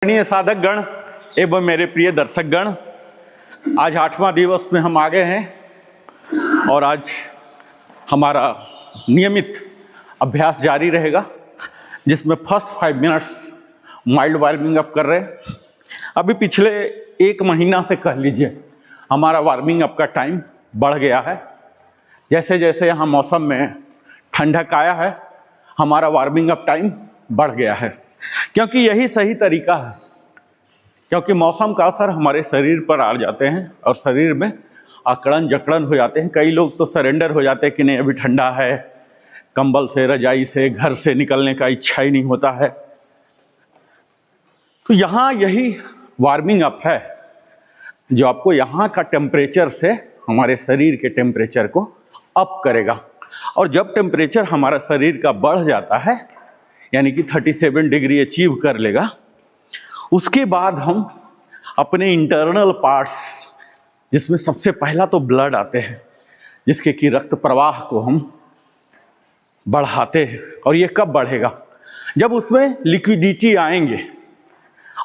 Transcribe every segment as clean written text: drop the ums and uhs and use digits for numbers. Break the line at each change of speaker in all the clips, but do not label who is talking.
आदरणीय साधक गण एवं मेरे प्रिय दर्शक गण, आज 8वां दिवस में हम आ गए हैं और आज हमारा नियमित अभ्यास जारी रहेगा, जिसमें first 5 minutes mild warming up कर रहे हैं। अभी पिछले 1 महीना से कह लीजिए हमारा वार्मिंग अप का टाइम बढ़ गया है। जैसे जैसे यहाँ मौसम में ठंडक आया है, हमारा वार्मिंग अप टाइम बढ़ गया है, क्योंकि यही सही तरीका है। क्योंकि मौसम का असर हमारे शरीर पर आ जाते हैं और शरीर में अकड़न जकड़न हो जाते हैं। कई लोग तो सरेंडर हो जाते हैं कि नहीं अभी ठंडा है, कंबल से, रजाई से, घर से निकलने का इच्छा ही नहीं होता है। तो यहाँ यही वार्मिंग अप है जो आपको यहाँ का टेम्परेचर से हमारे शरीर के टेम्परेचर को अप करेगा। और जब टेम्परेचर हमारा शरीर का बढ़ जाता है, यानी कि 37 डिग्री अचीव कर लेगा, उसके बाद हम अपने इंटरनल पार्ट्स, जिसमें सबसे पहला तो ब्लड आते हैं, जिसके कि रक्त प्रवाह को हम बढ़ाते हैं। और ये कब बढ़ेगा? जब उसमें लिक्विडिटी आएंगे,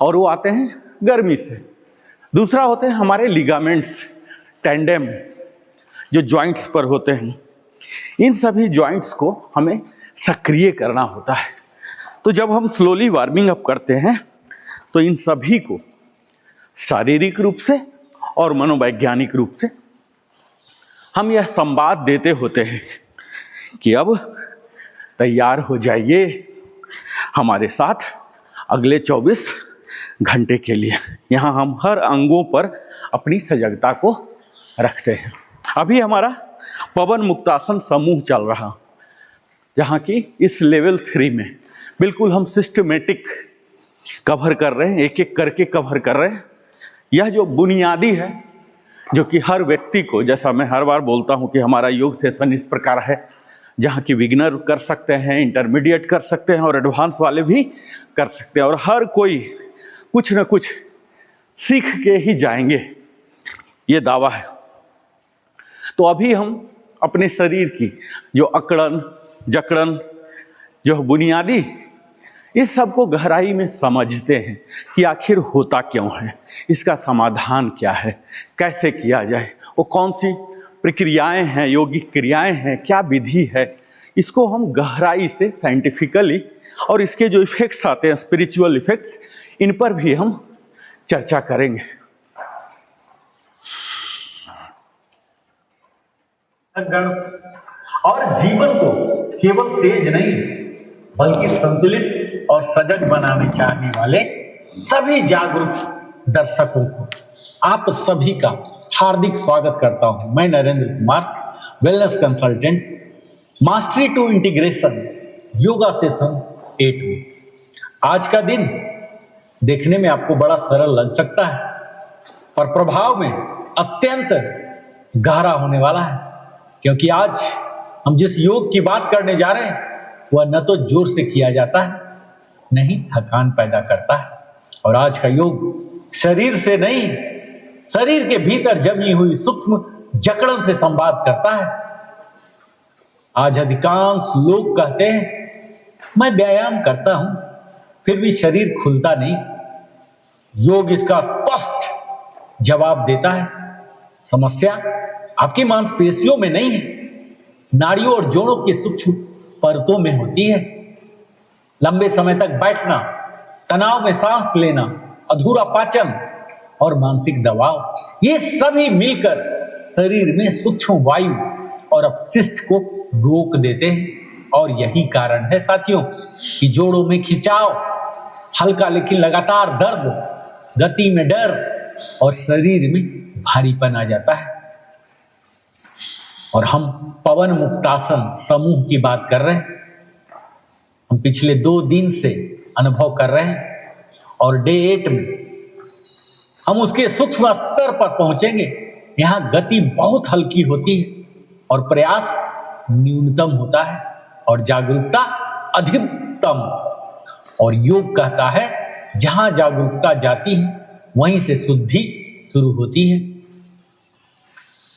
और वो आते हैं गर्मी से। दूसरा होते हैं हमारे लिगामेंट्स, टेंडम, जो जॉइंट्स पर होते हैं। इन सभी जॉइंट्स को हमें सक्रिय करना होता है। तो जब हम स्लोली वार्मिंग अप करते हैं तो इन सभी को शारीरिक रूप से और मनोवैज्ञानिक रूप से हम यह संवाद देते होते हैं कि अब तैयार हो जाइए हमारे साथ अगले 24 घंटे के लिए। यहाँ हम हर अंगों पर अपनी सजगता को रखते हैं। अभी हमारा पवन मुक्तासन समूह चल रहा, जहाँ की इस लेवल 3 में बिल्कुल हम सिस्टमेटिक कवर कर रहे हैं, एक एक करके कवर कर रहे हैं। यह जो बुनियादी है, जो कि हर व्यक्ति को, जैसा मैं हर बार बोलता हूँ कि हमारा योग सेशन इस प्रकार है जहाँ की बिगिनर कर सकते हैं, इंटरमीडिएट कर सकते हैं और एडवांस वाले भी कर सकते हैं, और हर कोई कुछ न कुछ सीख के ही जाएंगे, ये दावा है। तो अभी हम अपने शरीर की जो अकड़न जकड़न, जो बुनियादी, इस सब को गहराई में समझते हैं कि आखिर होता क्यों है, इसका समाधान क्या है, कैसे किया जाए, वो कौन सी प्रक्रियाएं हैं, योगिक क्रियाएं हैं, क्या विधि है। इसको हम गहराई से साइंटिफिकली, और इसके जो इफेक्ट्स आते हैं, स्पिरिचुअल इफेक्ट्स, इन पर भी हम चर्चा करेंगे। और जीवन को केवल तेज नहीं बल्कि संतुलित और सजग बनाने चाहने वाले सभी जागरूक दर्शकों को आप सभी का हार्दिक स्वागत करता हूं। मैं Narendra Kumar, wellness consultant, mastery to integration yoga session 8 में। आज का दिन देखने में आपको बड़ा सरल लग सकता है, पर प्रभाव में अत्यंत गहरा होने वाला है, क्योंकि आज हम जिस योग की बात करने जा रहे हैं वह न तो जोर से किया जाता है, न ही थकान पैदा करता है। और आज का योग शरीर से नहीं, शरीर के भीतर जमी हुई सूक्ष्म जकड़न से संवाद करता है। आज अधिकांश लोग कहते हैं मैं व्यायाम करता हूं, फिर भी शरीर खुलता नहीं। योग इसका स्पष्ट जवाब देता है। समस्या आपकी मांसपेशियों में नहीं है, नाड़ियों और जोड़ों के सूक्ष्म परतों में होती है। लंबे समय तक बैठना, तनाव में सांस लेना, अधूरा पाचन और मानसिक दबाव, ये सभी मिलकर शरीर में सूक्ष्म वायु और अपशिष्ट को रोक देते हैं। और यही कारण है साथियों कि जोड़ों में खिंचाव, हल्का लेकिन लगातार दर्द, गति में डर और शरीर में भारीपन आ जाता है। और हम पवन मुक्तासन समूह की बात कर रहे हैं। हम पिछले 2 दिन से अनुभव कर रहे हैं और डे 8 में हम उसके सूक्ष्म स्तर पर पहुंचेंगे। यहाँ गति बहुत हल्की होती है और प्रयास न्यूनतम होता है और जागरूकता अधिकतम। और योग कहता है जहां जागरूकता जाती है वहीं से शुद्धि शुरू होती है।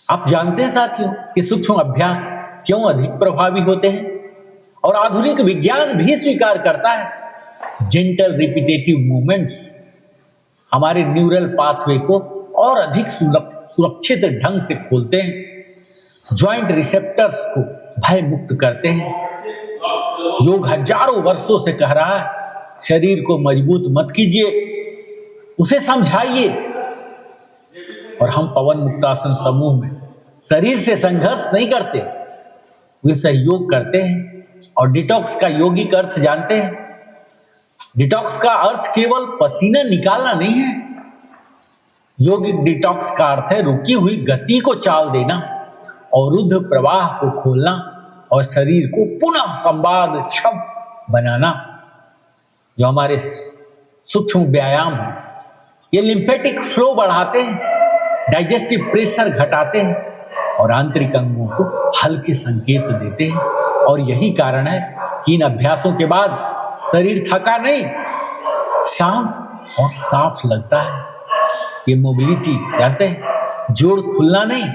आप जानते हैं साथियों कि सूक्ष्म अभ्यास क्यों अधिक प्रभावी होते हैं, और आधुनिक विज्ञान भी स्वीकार करता है जेंटल रिपीटेटिव मूवमेंट्स
हमारे न्यूरल पाथवे को और अधिक सुरक्षित ढंग से खोलते हैं, ज्वाइंट रिसेप्टर्स को भय मुक्त करते हैं। योग हजारों वर्षों से कह रहा है शरीर को मजबूत मत कीजिए, उसे समझाइए। और हम पवन मुक्तासन समूह में शरीर से संघर्ष नहीं करते, वे सहयोग करते हैं। और डिटॉक्स का यौगिक अर्थ जानते हैं? डिटॉक्स का अर्थ केवल पसीना निकालना नहीं है। यौगिक डिटॉक्स का अर्थ है रुकी हुई गति को चाल देना, अवरुद्ध प्रवाह को खोलना और शरीर को पुनः संवाद क्षम बनाना। जो हमारे सूक्ष्म व्यायाम है, ये लिम्फेटिक फ्लो बढ़ाते हैं, डाइजेस्टिव प्रेशर घटाते हैं और आंतरिक अंगों को हल्के संकेत देते हैं। और यही कारण है कि इन अभ्यासों के बाद शरीर थका नहीं, शांत और साफ लगता है। ये मोबिलिटी जानते हैं, जोड़ खुलना नहीं,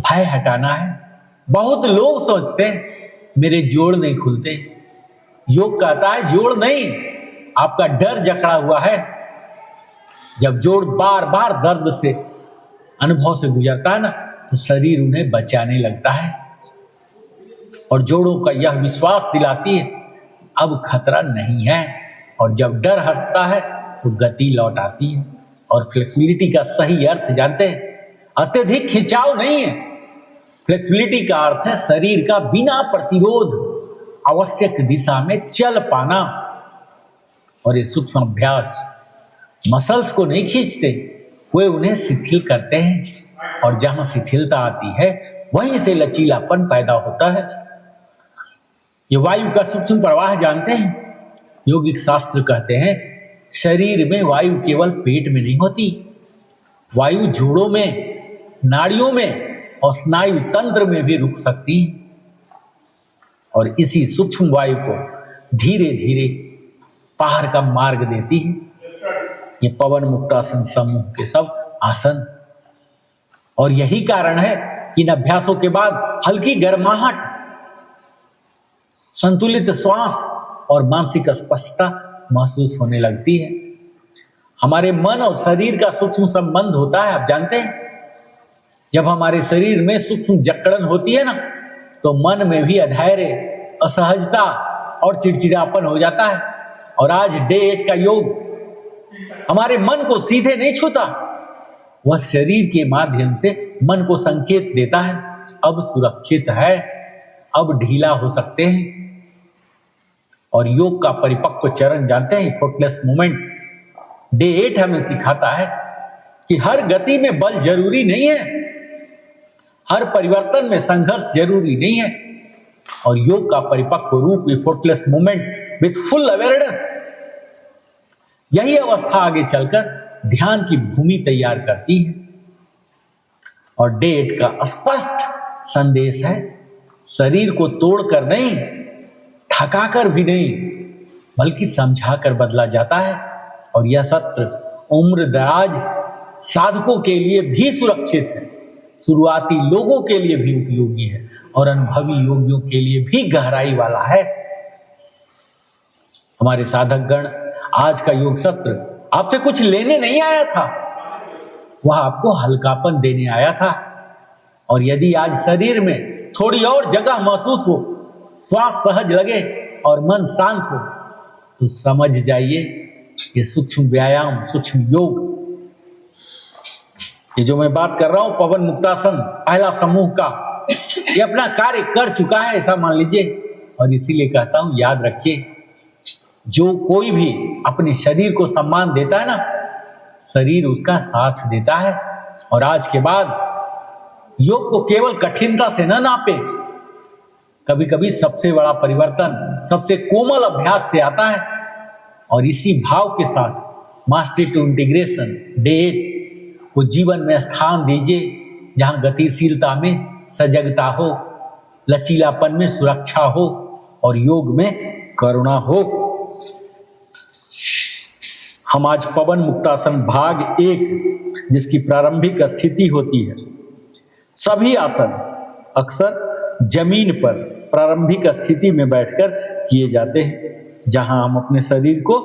भय हटाना है। बहुत लोग सोचते हैं मेरे जोड़ नहीं खुलते। योग कहता है जोड़ नहीं, आपका डर जकड़ा हुआ है। जब जोड़ बार बार दर्द से अनुभव से गुजरता है ना, तो शरीर उन्हें बचाने लगता है और जोड़ों का यह विश्वास दिलाती है अब खतरा नहीं है। और जब डर हटता है तो गति लौट आती है। और फ्लेक्सिबिलिटी का सही अर्थ जानते हैं? अत्यधिक खिंचाव नहीं है। फ्लेक्सिबिलिटी का अर्थ है शरीर का बिना प्रतिरोध आवश्यक दिशा में चल पाना। और ये सूक्ष्म अभ्यास मसल्स को नहीं खींचते, वे उन्हें शिथिल करते हैं। और जहां शिथिलता आती है वहीं से लचीलापन पैदा होता है। ये वायु का सूक्ष्म प्रवाह जानते हैं? योगिक शास्त्र कहते हैं शरीर में वायु केवल पेट में नहीं होती, वायु जोड़ों में, नाड़ियों में और स्नायु तंत्र में भी रुक सकती है। और इसी सूक्ष्म वायु को धीरे धीरे पार का मार्ग देती है ये पवन मुक्तासन समूह के सब आसन। और यही कारण है कि इन अभ्यासों के बाद हल्की गर्माहट, संतुलित श्वास और मानसिक स्पष्टता महसूस होने लगती है। हमारे मन और शरीर का सूक्ष्म संबंध होता है, आप जानते हैं? जब हमारे शरीर में सूक्ष्म जकड़न होती है ना, तो मन में भी अधैर्य, असहजता और चिड़चिड़ापन हो जाता है। और आज डे 8 का योग हमारे मन को सीधे नहीं छूता, वह शरीर के माध्यम से मन को संकेत देता है अब सुरक्षित है, अब ढीला हो सकते हैं। और योग का परिपक्व चरण जानते हैं? Effortless movement. डे 8 हमें सिखाता है कि हर गति में बल जरूरी नहीं है, हर परिवर्तन में संघर्ष जरूरी नहीं है। और योग का परिपक्व रूप effortless movement with full awareness, यही अवस्था आगे चलकर ध्यान की भूमि तैयार करती है। और डे 8 का स्पष्ट संदेश है शरीर को तोड़कर नहीं, थकाकर भी नहीं, बल्कि समझाकर बदला जाता है। और यह सत्र उम्र दराज साधकों के लिए भी सुरक्षित है, शुरुआती लोगों के लिए भी उपयोगी है और अनुभवी योगियों के लिए भी गहराई वाला है। हमारे साधक गण, आज का योग सत्र आपसे कुछ लेने नहीं आया था, वह आपको हल्कापन देने आया था। और यदि आज शरीर में थोड़ी और जगह महसूस हो, श्वास सहज लगे और मन शांत हो, तो समझ जाइए ये सूक्ष्म व्यायाम, सूक्ष्म योग, ये जो मैं बात कर रहा हूं पवन मुक्तासन पहला समूह का, ये अपना कार्य कर चुका है, ऐसा मान लीजिए। और इसीलिए कहता हूं याद रखिए, जो कोई भी अपने शरीर को सम्मान देता है ना, शरीर उसका साथ देता है। और आज के बाद योग को केवल कठिनता से न नापे, कभी कभी सबसे बड़ा परिवर्तन सबसे कोमल अभ्यास से आता है। और इसी भाव के साथ मास्टरी टू इंटीग्रेशन डे 8 को जीवन में स्थान दीजिए, जहां गतिशीलता में सजगता हो, लचीलापन में सुरक्षा हो और योग में करुणा हो। हम आज पवन मुक्तासन भाग 1, जिसकी प्रारंभिक स्थिति होती है, सभी आसन अक्सर जमीन पर प्रारंभिक स्थिति में बैठकर किए जाते हैं, जहां हम अपने शरीर को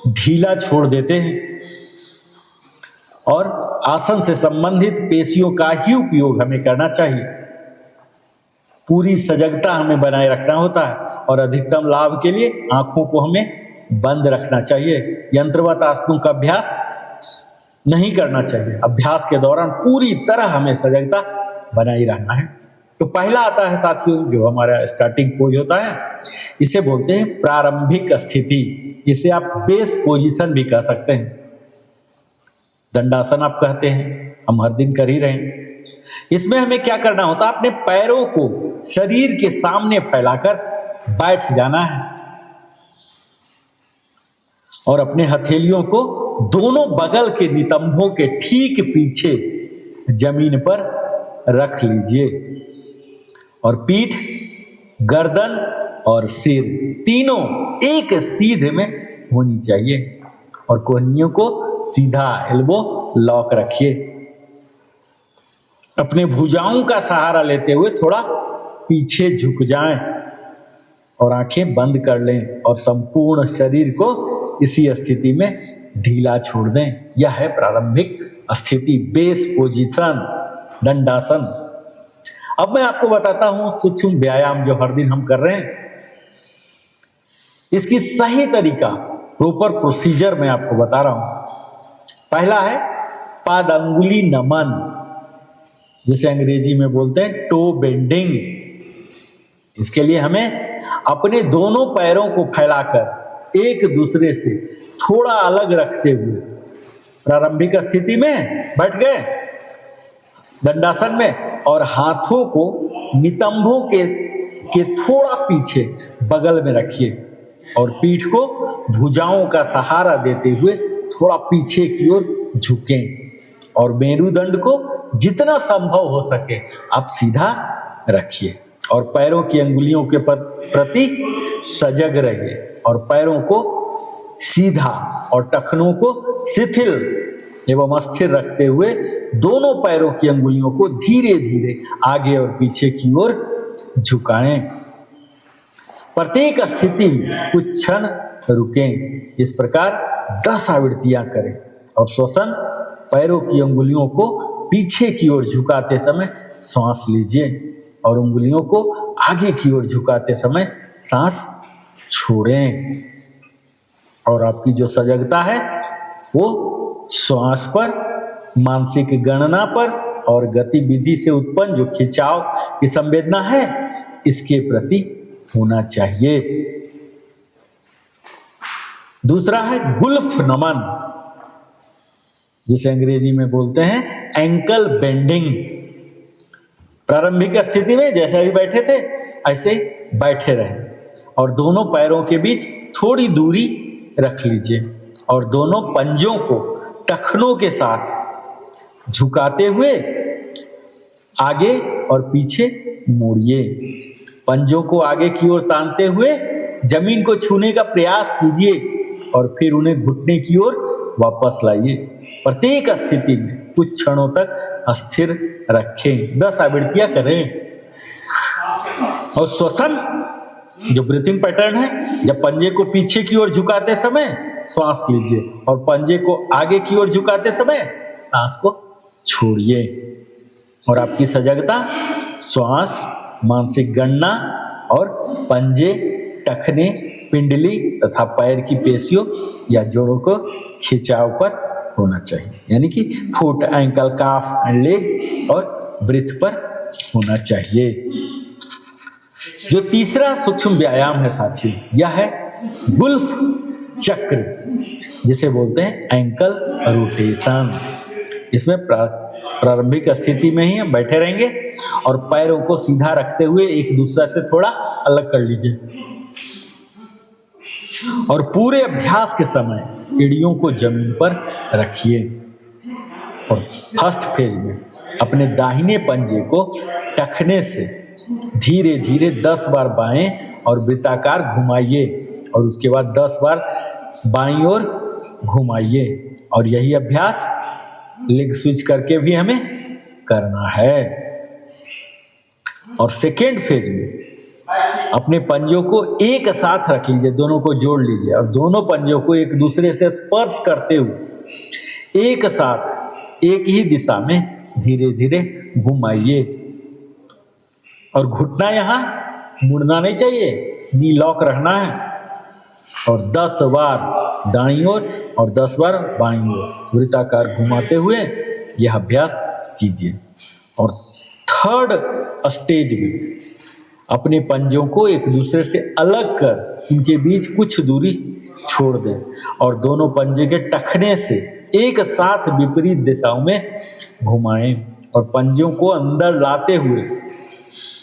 ढीला छोड़ देते हैं और आसन से संबंधित पेशियों का ही उपयोग हमें करना चाहिए। पूरी सजगता हमें बनाए रखना होता है और अधिकतम लाभ के लिए आंखों को हमें बंद रखना चाहिए। यंत्रवत आसनों का अभ्यास नहीं करना चाहिए। अभ्यास के दौरान पूरी तरह हमें सजगता बनाए रहना है। तो पहला आता है साथियों, जो हमारा स्टार्टिंग पोज होता है, इसे बोलते हैं प्रारंभिक स्थिति। इसे आप बेस पोजीशन भी कह सकते हैं, दंडासन आप कहते हैं, हम हर दिन कर ही रहे हैं। इसमें हमें क्या करना होता है, अपने पैरों को शरीर के सामने फैलाकर बैठ जाना है और अपने हथेलियों को दोनों बगल के नितंबों के ठीक पीछे जमीन पर रख लीजिए और पीठ, गर्दन और सिर तीनों एक सीधे में होनी चाहिए और कोहनियों को सीधा, एल्बो लॉक रखिए। अपने भुजाओं का सहारा लेते हुए थोड़ा पीछे झुक जाएं और आंखें बंद कर लें और संपूर्ण शरीर को इसी स्थिति में ढीला छोड़ दें। यह है प्रारंभिक स्थिति, बेस पोजीशन, दंडासन। अब मैं आपको बताता हूं सूक्ष्म व्यायाम जो हर दिन हम कर रहे हैं, इसकी सही तरीका, प्रॉपर प्रोसीजर मैं आपको बता रहा हूं। पहला है पादंगुली नमन, जिसे अंग्रेजी में बोलते हैं टो बेंडिंग। इसके लिए हमें अपने दोनों पैरों को फैलाकर एक दूसरे से थोड़ा अलग रखते हुए प्रारंभिक स्थिति में बैठ गए दंडासन में और हाथों को नितंबों के थोड़ा पीछे बगल में रखिए और पीठ को भुजाओं का सहारा देते हुए थोड़ा पीछे की ओर झुकें और मेरुदंड को जितना संभव हो सके आप सीधा रखिए और पैरों की अंगुलियों के प्रति सजग रहिए और पैरों को सीधा और टखनों को शिथिल एवं अस्थिर रखते हुए दोनों पैरों की अंगुलियों को धीरे धीरे आगे और पीछे की ओर झुकाएं। प्रत्येक स्थिति में कुछ क्षण रुकें। इस प्रकार 10 आवृत्तियां करें और श्वसन पैरों की अंगुलियों को पीछे की ओर झुकाते समय सांस लीजिए और उंगलियों को आगे की ओर झुकाते समय सांस छोड़ें और आपकी जो सजगता है वो श्वास पर, मानसिक गणना पर और गतिविधि से उत्पन्न जो खिंचाव की संवेदना है इसके प्रति होना चाहिए। दूसरा है गुल्फ नमन, जिसे अंग्रेजी में बोलते हैं एंकल बेंडिंग। प्रारंभिक स्थिति में जैसे अभी बैठे थे ऐसे ही बैठे रहें और दोनों पैरों के बीच थोड़ी दूरी रख लीजिए और दोनों पंजों को टखनों के साथ झुकाते हुए आगे और पीछे मोड़िए। पंजों को आगे की ओर तानते हुए जमीन को छूने का प्रयास कीजिए और फिर उन्हें घुटने की ओर वापस लाइए। प्रत्येक स्थिति में कुछ क्षणों तक स्थिर रखें। 10 आवृत्तियां करें और श्वसन जो ब्रीथिंग पैटर्न है, जब पंजे को पीछे की ओर झुकाते समय सांस लीजिए और पंजे को आगे की ओर झुकाते समय सांस को छोड़िए और आपकी सजगता श्वास, मानसिक गणना और पंजे, टखने, पिंडली तथा पैर की पेशियों या जोड़ों को खिंचाव पर होना चाहिए, यानी कि foot, ankle, calf and leg और ब्रीथ पर होना चाहिए। जो तीसरा सूक्ष्म व्यायाम है साथियों, यह है गुल्फ चक्र, जिसे बोलते हैं एंकल रोटेशन। इसमें प्रारंभिक स्थिति में ही हम बैठे रहेंगे और पैरों को सीधा रखते हुए एक दूसरे से थोड़ा अलग कर लीजिए और पूरे अभ्यास के समय एड़ियों को जमीन पर रखिए और फर्स्ट फेज में अपने दाहिने पंजे को टखने से धीरे धीरे 10 बार बाएं और वृत्ताकार घुमाइए और उसके बाद 10 बार बाईं ओर घुमाइए और यही अभ्यास लेग स्विच करके भी हमें करना है। और सेकेंड फेज में अपने पंजों को एक साथ रख लीजिए, दोनों को जोड़ लीजिए और दोनों पंजों को एक दूसरे से स्पर्श करते हुए एक साथ एक ही दिशा में धीरे धीरे घुमाइए। और घुटना यहाँ मुड़ना नहीं चाहिए, नी लॉक रखना है। और 10 बार दाईं ओर और 10 बार बाईं ओर वृत्ताकार घुमाते हुए यह अभ्यास कीजिए। और थर्ड स्टेज में अपने पंजों को एक दूसरे से अलग कर उनके बीच कुछ दूरी छोड़ दें और दोनों पंजे के टखने से एक साथ विपरीत दिशाओं में घुमाएं और पंजों को अंदर लाते हुए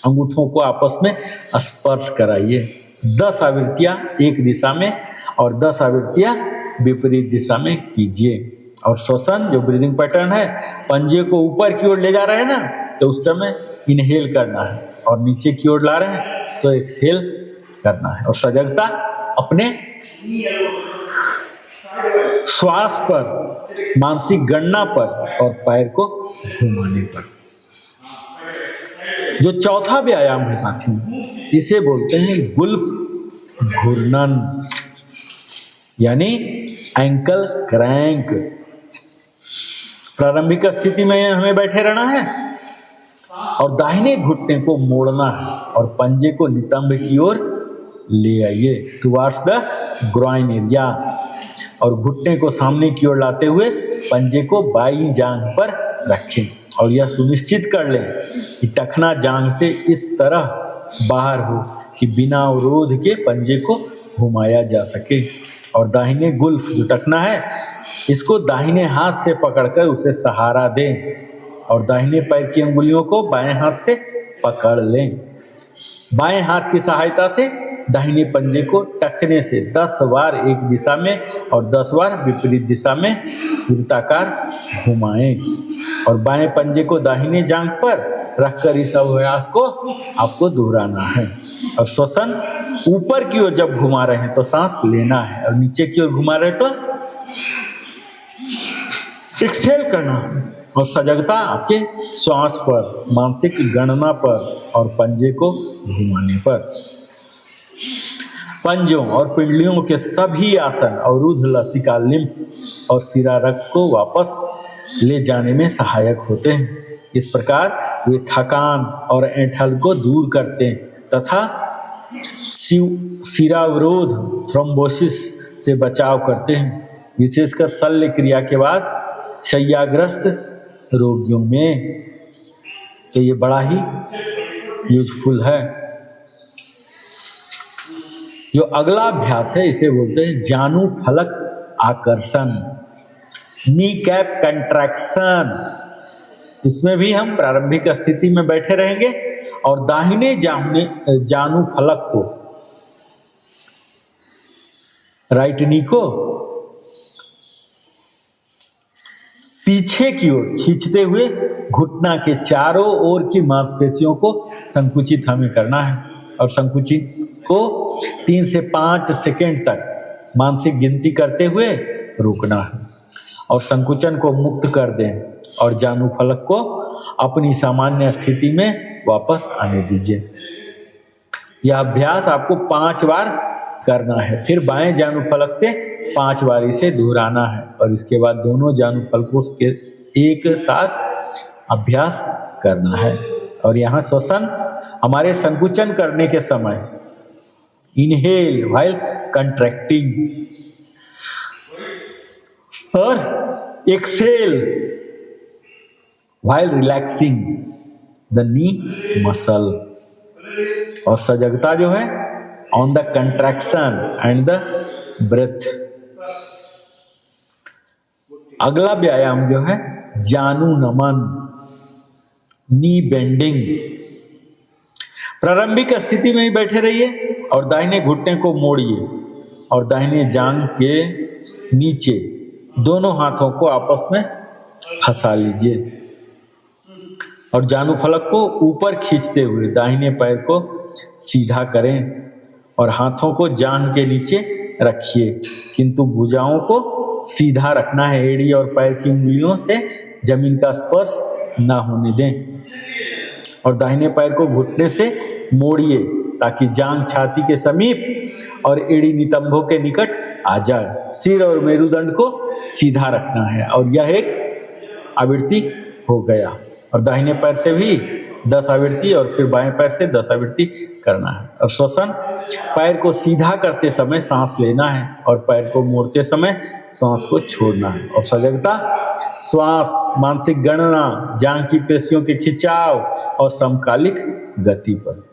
अंगूठों को आपस में स्पर्श कराइए। 10 आवृत्तियां एक दिशा में और 10 आवृत्तियां विपरीत दिशा में कीजिए। और श्वसन जो ब्रीदिंग पैटर्न है, पंजे को ऊपर की ओर ले जा रहे हैं ना, तो उस समय इनहेल करना है और नीचे की ओर ला रहे हैं तो एक्सहेल करना है। और सजगता अपने श्वास पर, मानसिक गणना पर और पैर को घुमाने पर। जो चौथा व्यायाम है साथियों, इसे बोलते हैं गुल्फ घूर्णन यानी एंकल क्रैंक। प्रारंभिक स्थिति में हमें बैठे रहना है और दाहिने घुटने को मोड़ना है और पंजे को नितंब की ओर ले आइए टुवार्ड्स द ग्रॉइन एरिया और घुटने को सामने की ओर लाते हुए पंजे को बाईं जांघ पर रखें और यह सुनिश्चित कर लें कि टखना जांघ से इस तरह बाहर हो कि बिना अवरोध के पंजे को घुमाया जा सके। और दाहिने गुल्फ जो टखना है, इसको दाहिने हाथ से पकड़कर उसे सहारा दें और दाहिने पैर की अंगुलियों को बाएं हाथ से पकड़ लें। बाएं हाथ की सहायता से दाहिने पंजे को टखने से 10 बार एक दिशा में और 10 बार विपरीत दिशा में वृत्ताकार घुमाएं और बाएं पंजे को दाहिने जांघ पर रखकर इस अभ्यास को आपको दोहराना है। और श्वसन ऊपर की ओर जब घुमा रहे हैं तो सांस लेना है और नीचे की ओर घुमा रहे तो एक्सहेल करना है। और सजगता आपके श्वास पर, मानसिक गणना पर और पंजे को घुमाने पर। पंजों और पिंडलियों के सभी आसन अवरुद्ध लसिका लिम्फ और शिरा रक्त को वापस ले जाने में सहायक होते हैं। इस प्रकार वे थकान और ऐंठन को दूर करते हैं तथा शिरावरोध थ्रोम्बोसिस से बचाव करते हैं, विशेषकर शल्य क्रिया के बाद शय्याग्रस्त रोगियों में। तो ये बड़ा ही यूजफुल है। जो अगला अभ्यास है इसे बोलते हैं जानु फलक आकर्षण, नी कैप कंट्रैक्शन। इसमें भी हम प्रारंभिक स्थिति में बैठे रहेंगे और दाहिने जानु फलक को, राइट नी को पीछे की ओर खींचते हुए घुटना के चारों ओर की मांसपेशियों को संकुचित हमें करना है और संकुचित को 3 से 5 सेकेंड तक मानसिक गिनती करते हुए रोकना है और संकुचन को मुक्त कर दें और जानु फलक को अपनी सामान्य स्थिति में वापस आने दीजिए। यह अभ्यास आपको 5 बार करना है। फिर बाएं जानु फलक से 5 बार इसे दोहराना है और इसके बाद दोनों जानु फलकों के एक साथ अभ्यास करना है। और यहाँ श्वसन हमारे संकुचन करने के समय इनहेल व्हाइल कंट्रैक्टिंग और exhale while relaxing the knee muscle. और सजगता जो है on the contraction and the breath. अगला व्यायाम जो है जानु नमन, नी बेंडिंग। प्रारंभिक स्थिति में ही बैठे रहिए और दाहिने घुटने को मोड़िए और दाहिने जांघ के नीचे दोनों हाथों को आपस में फंसा लीजिए और जानु फलक को ऊपर खींचते हुए दाहिने पैर को सीधा करें और हाथों को जांघ के नीचे रखिए, किंतु भुजाओं को सीधा रखना है। एड़ी और पैर की उंगलियों से जमीन का स्पर्श ना होने दें और दाहिने पैर को घुटने से मोड़िए ताकि जांघ छाती के समीप और एड़ी नितंबों के निकट आ जाए। सिर और मेरुदंड को सीधा रखना है और यह एक आवृत्ति हो गया। और दाहिने पैर से भी 10 आवृत्ति और फिर बाएं पैर से 10 आवृत्ति करना है। अब श्वसन, पैर को सीधा करते समय सांस लेना है और पैर को मोड़ते समय सांस को छोड़ना है। और सजगता, श्वास, मानसिक गणना, जांघ की पेशियों के खिंचाव और समकालिक गति पर।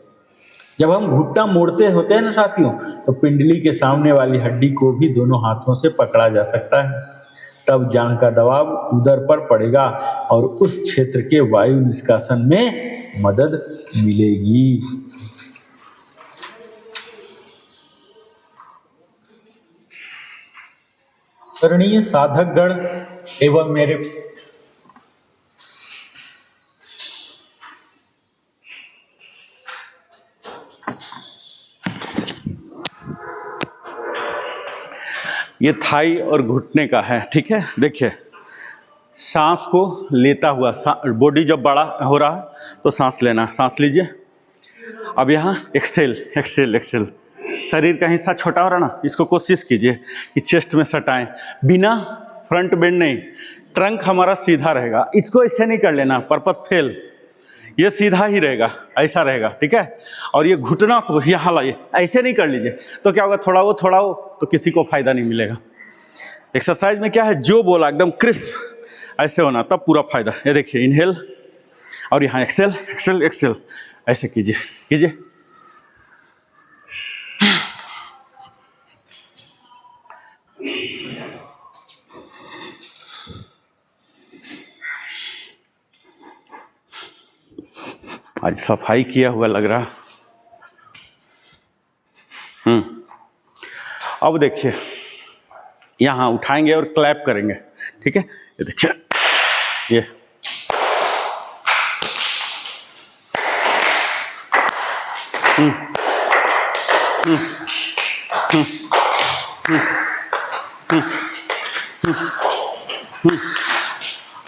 जब हम घुटना मोड़ते होते हैं ना साथियों, तो पिंडली के सामने वाली हड्डी को भी दोनों हाथों से पकड़ा जा सकता है। तब जांघ का दबाव उदर पर पड़ेगा और उस क्षेत्र के वायु निष्कासन में मदद मिलेगी। आदरणीय साधक गण एवं मेरे
ये थाई और घुटने का है, ठीक है। देखिए, सांस को लेता हुआ, बॉडी जब बड़ा हो रहा है तो सांस लेना, सांस लीजिए। अब यहाँ एक्सेल एक्सेल एक्सेल, शरीर का हिस्सा छोटा हो रहा ना, इसको कोशिश कीजिए कि चेस्ट में सटाएं, बिना फ्रंट बेंड नहीं। ट्रंक हमारा सीधा रहेगा, इसको ऐसे नहीं कर लेना, पर्पस फेल। ये सीधा ही रहेगा, ऐसा रहेगा, ठीक है। और ये घुटना को यहाँ लाइए, ऐसे नहीं कर लीजिए तो क्या होगा, थोड़ा वो तो किसी को फायदा नहीं मिलेगा। एक्सरसाइज में क्या है, जो बोला एकदम क्रिस्प ऐसे होना, तब पूरा फायदा। ये देखिए, इनहेल और यहाँ एक्सेल एक्सेल एक्सेल, ऐसे कीजिए कीजिए। आज सफाई किया हुआ लग रहा। अब देखिए, यहाँ उठाएंगे और क्लैप करेंगे, ठीक है। ये देखिए, ये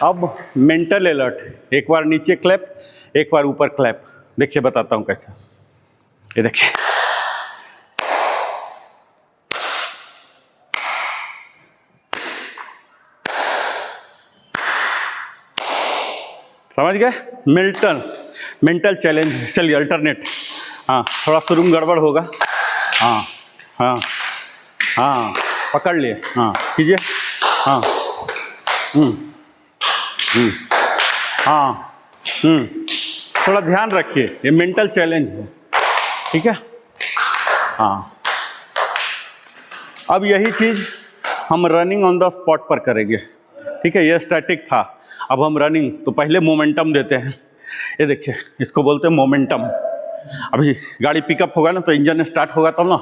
अब मेंटल अलर्ट, एक बार नीचे क्लैप, एक बार ऊपर क्लैप। देखिए, बताता हूँ कैसे। ये देखिए, समझ गए, मेंटल चैलेंज। चलिए अल्टरनेट, हाँ, थोड़ा शुरू में गड़बड़ होगा। हाँ हाँ हाँ, पकड़ लिए, हाँ कीजिए, हाँ हाँ थोड़ा ध्यान रखिए, ये मेंटल चैलेंज है, ठीक है। हाँ, अब यही चीज़ हम रनिंग ऑन द स्पॉट पर करेंगे, ठीक है। ये स्टैटिक था, अब हम रनिंग, तो पहले मोमेंटम देते हैं। ये देखिए, इसको बोलते हैं मोमेंटम। अभी गाड़ी पिकअप होगा ना, तो इंजन स्टार्ट होगा तब ना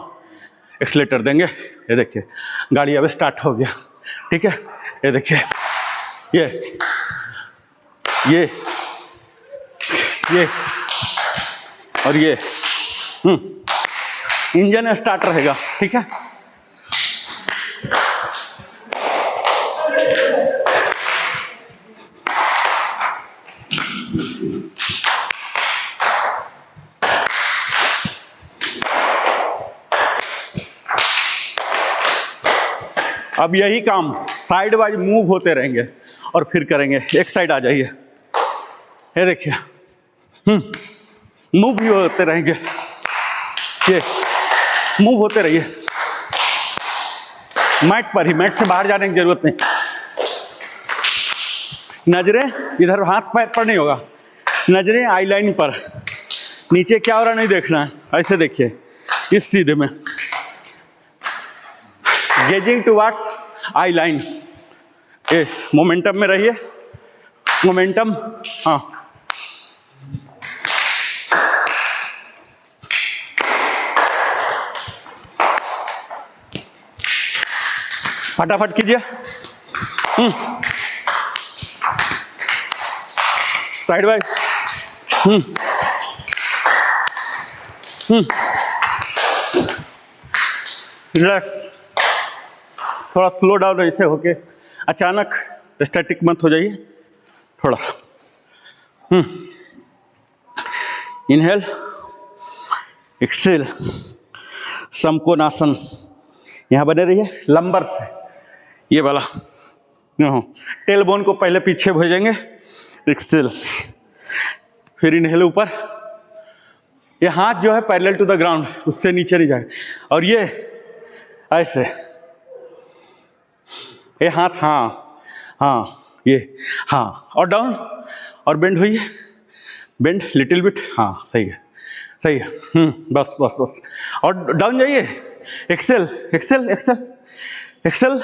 एक्सीलेटर देंगे। ये देखिए, गाड़ी अब स्टार्ट हो गया, ठीक है। ये देखिए, ये और ये इंजन स्टार्ट रहेगा, ठीक है। अब यही काम साइड वाइज मूव होते रहेंगे और फिर करेंगे। एक साइड आ जाइए, ये देखिए, मूव भी होते रहेंगे, ये मूव होते रहिए। मैट पर ही, मैट से बाहर जाने की जरूरत नहीं। नजरें इधर हाथ पैर पर नहीं होगा, नजरें आई लाइन पर। नीचे क्या हो रहा नहीं देखना है, ऐसे देखिए, इस सीधे में गेजिंग टुवर्ड्स आई लाइन। ये मोमेंटम में रहिए, मोमेंटम, हाँ। फटाफट कीजिए, साइड बाय, रिलैक्स, थोड़ा स्लो डाउन ऐसे होके, अचानक स्टैटिक मत हो जाइए, थोड़ा इनहेल एक्सेल, समकोणासन, यहाँ बने रहिए। लंबर से ये वाला यहाँ टेल बोन को पहले पीछे भेजेंगे, एक्सेल, फिर इनहेल ऊपर। ये हाथ जो है पैरेलल टू द ग्राउंड, उससे नीचे नहीं जाएगा। और ये ऐसे, ये हाथ, हाँ हाँ, ये हाँ, और डाउन, और बेंड होइए, बेंड लिटिल बिट, हाँ सही है, सही है, बस बस बस। और डाउन जाइए, एक्सेल एक्सेल एक्सेल एक्सेल,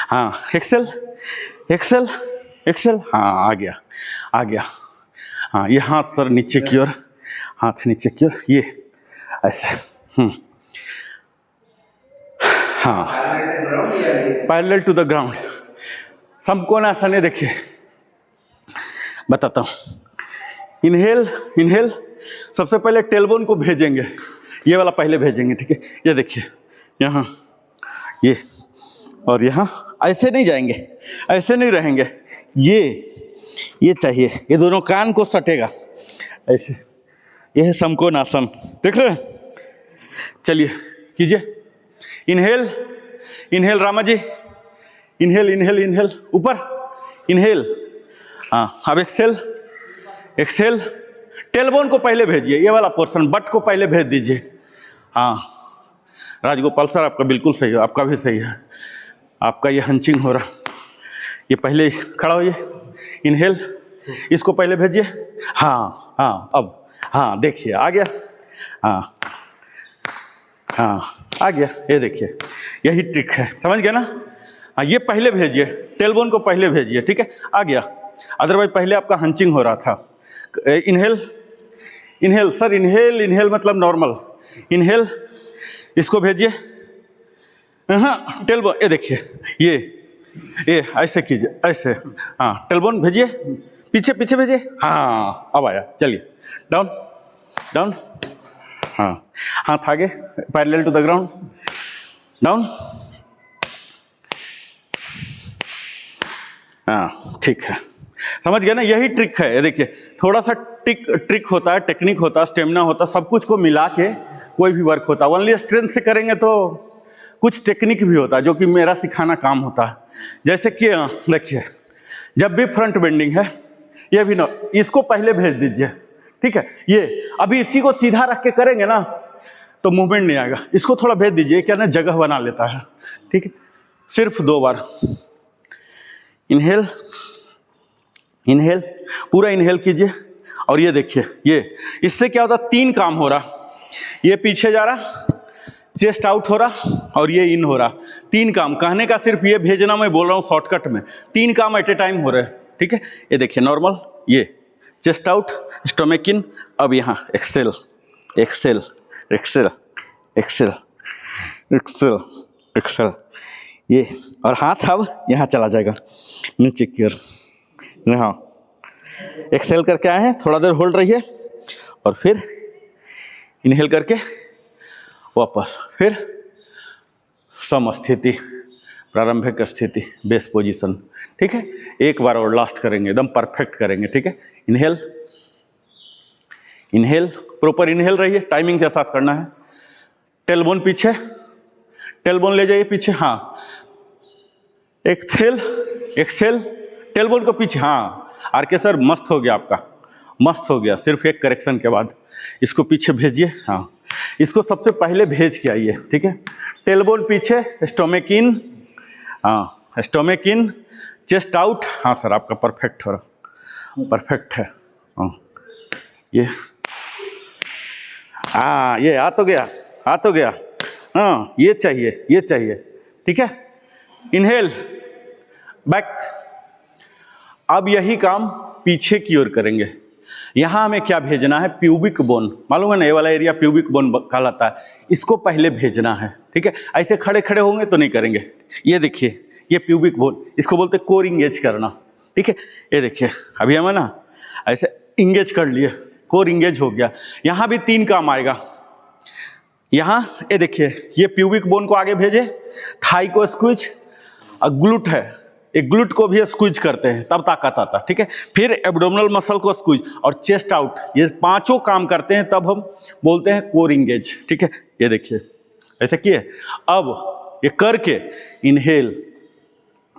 हाँ एक्सेल एक्सेल एक्सेल, हाँ आ गया आ गया। हाँ ये हाथ सर नीचे की ओर, हाथ नीचे की ओर, ये ऐसे, हाँ पैरेलल टू द ग्राउंड। समकोण आसन है, देखिए बताता हूँ। इनहेल इनहेल, सबसे पहले टेलबोन को भेजेंगे, ये वाला पहले भेजेंगे, ठीक है। ये देखिए यहाँ, ये और यहाँ, ऐसे नहीं जाएंगे, ऐसे नहीं रहेंगे, ये चाहिए, ये दोनों कान को सटेगा ऐसे। ये है समकोण आसन, देख रहे हैं। चलिए कीजिए, इनहेल इनहेल, रामा जी इनहेल इनहेल इनहेल, ऊपर इनहेल, हाँ अब एक्सेल एक्सेल। टेलबोन को पहले भेजिए, ये वाला पोर्शन, बट को पहले भेज दीजिए। हाँ राजगोपाल सर, आपका बिल्कुल सही है, आपका भी सही है, आपका ये हंचिंग हो रहा। ये पहले खड़ा होइए, इनहेल, इसको पहले भेजिए, हाँ हाँ, अब हाँ देखिए आ गया, हाँ हाँ आ गया, ये देखिए, यही ट्रिक है, समझ गए ना। हाँ ये पहले भेजिए, टेलबोन को पहले भेजिए, ठीक है, आ गया। अदरवाइज पहले आपका हंचिंग हो रहा था। Inhale inhale, sir inhale inhale मतलब नॉर्मल, इनहेल, इसको भेजिए, हाँ टेलबोन, ये देखिए, ये ऐसे कीजिए, ऐसे, हाँ टेलबोन भेजिए, पीछे पीछे भेजिए, हाँ अब आया। चलिए डाउन डाउन, हाँ हाथ आगे parallel to the ground, down, हाँ ठीक है, समझ गए ना, यही ट्रिक है। ये देखिए, थोड़ा सा ट्रिक होता है, टेक्निक होता है, स्टेमिना होता है, सब कुछ को मिला के कोई भी वर्क होता है। ओनली स्ट्रेंथ से करेंगे तो कुछ टेक्निक भी होता है, जो कि मेरा सिखाना काम होता है। जैसे कि देखिए, जब भी फ्रंट बेंडिंग है, ये भी ना, इसको पहले भेज दीजिए, ठीक है। ये अभी इसी को सीधा रख के करेंगे ना तो मूवमेंट नहीं आएगा, इसको थोड़ा भेज दीजिए, क्या ना जगह बना लेता है, ठीक है। सिर्फ 2 बार इनहेल इनहेल, पूरा इनहेल कीजिए। और ये देखिए, ये इससे क्या होता है, 3 काम हो रहा, ये पीछे जा रहा, चेस्ट आउट हो रहा, और ये इन हो रहा। 3 काम, कहने का सिर्फ ये भेजना, मैं बोल रहा हूँ शॉर्टकट में, 3 काम एट ए टाइम हो रहे हैं, ठीक है। ये देखिए नॉर्मल, ये चेस्ट आउट, स्टोमक इन, अब यहाँ exhale exhale exhale exhale exhale exhale, ये, और हाथ अब यहाँ चला जाएगा नीचे की ओर, यहाँ एक्सेल करके आए हैं, थोड़ा देर होल्ड रहिए, और फिर इनहेल करके वापस, फिर सम स्थिति, प्रारंभिक स्थिति, बेस पोजीशन, ठीक है। एक बार और लास्ट करेंगे, एकदम परफेक्ट करेंगे, ठीक है। इनहेल इनहेल, प्रॉपर इनहेल रहिए, टाइमिंग के साथ करना है। टेलबोन पीछे, टेलबोन ले जाइए पीछे, हाँ, एक्सेल एक्सेल, टेलबोन को पीछे, हाँ। आर के सर मस्त हो गया आपका, मस्त हो गया, सिर्फ एक करेक्शन के बाद इसको पीछे भेजिए, हाँ। इसको सबसे पहले भेज के आइए, ठीक है। टेलबोन पीछे, स्टोमक इन, हाँ स्टोमक इन, चेस्ट आउट, हाँ सर आपका परफेक्ट हो रहा, परफेक्ट है, हाँ। ये हाँ, ये आ तो गया, आ तो गया, हाँ ये चाहिए, ये चाहिए, ठीक है। इनहेल बैक, अब यही काम पीछे की ओर करेंगे। यहाँ हमें क्या भेजना है, प्यूबिक बोन, मालूम है ना, ये वाला एरिया प्यूबिक बोन कहलाता है, इसको पहले भेजना है, ठीक है। ऐसे खड़े खड़े होंगे तो नहीं करेंगे। ये देखिए, ये प्यूबिक बोन, इसको बोलते कोर इंगेज करना, ठीक है। ये देखिए, अभी हमें ना ऐसे इंगेज कर लिए, कोर इंगेज हो गया। यहाँ भी 3 काम आएगा। यहाँ ये देखिए, ये प्यूबिक बोन को आगे भेजे, थाई को स्क्विज, और ग्लूट है, एक ग्लूट को भी स्क्विज करते हैं, तब ताकत आता, ठीक है। फिर एब्डोमिनल मसल को स्क्विज और चेस्ट आउट, ये 5 काम करते हैं, तब हम बोलते हैं कोर इंगेज, ठीक है। ये देखिए ऐसे किए, अब ये करके इनहेल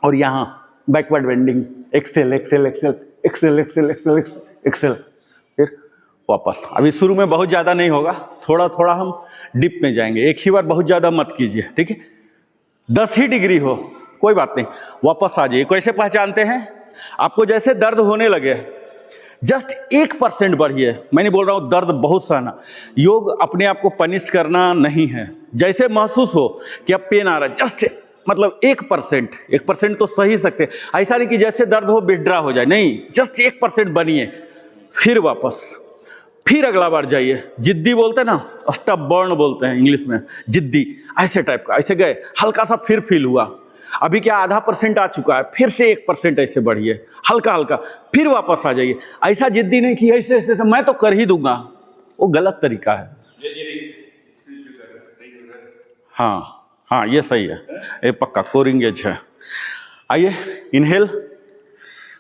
और यहाँ backward bending, exhale exhale exhale exhale exhale exhale exhale, फिर वापस। अभी शुरू में बहुत ज़्यादा नहीं होगा, थोड़ा थोड़ा हम डिप में जाएंगे, एक ही बार बहुत ज़्यादा मत कीजिए, ठीक है। 10 ही डिग्री हो कोई बात नहीं, वापस आ जाइए। कैसे पहचानते हैं? आपको जैसे दर्द होने लगे, जस्ट 1% बढ़िए। मैं नहीं बोल रहा हूँ दर्द बहुत सहना, योग अपने आप को पनिश करना नहीं है। जैसे महसूस हो कि अब पेन आ रहा है, जस्ट मतलब 1% तो सही सकते, ऐसा नहीं कि जैसे दर्द हो विड्रा हो जाए, नहीं, जस्ट 1% बनिए, फिर वापस, फिर अगला बार जाइए। जिद्दी बोलते हैं ना, स्टबर्न बोलते हैं इंग्लिश में, जिद्दी, ऐसे टाइप का, ऐसे गए, हल्का सा फिर फील हुआ, अभी क्या आधा % आ चुका है, फिर से 1% ऐसे बढ़िए, हल्का हल्का, फिर वापस आ जाइए। ऐसा जिद्दी नहीं कि ऐसे ऐसे मैं तो कर ही दूंगा, वो गलत तरीका है। हाँ हाँ, ये सही है, ये पक्का कोर इंगेज है। आइए इनहेल,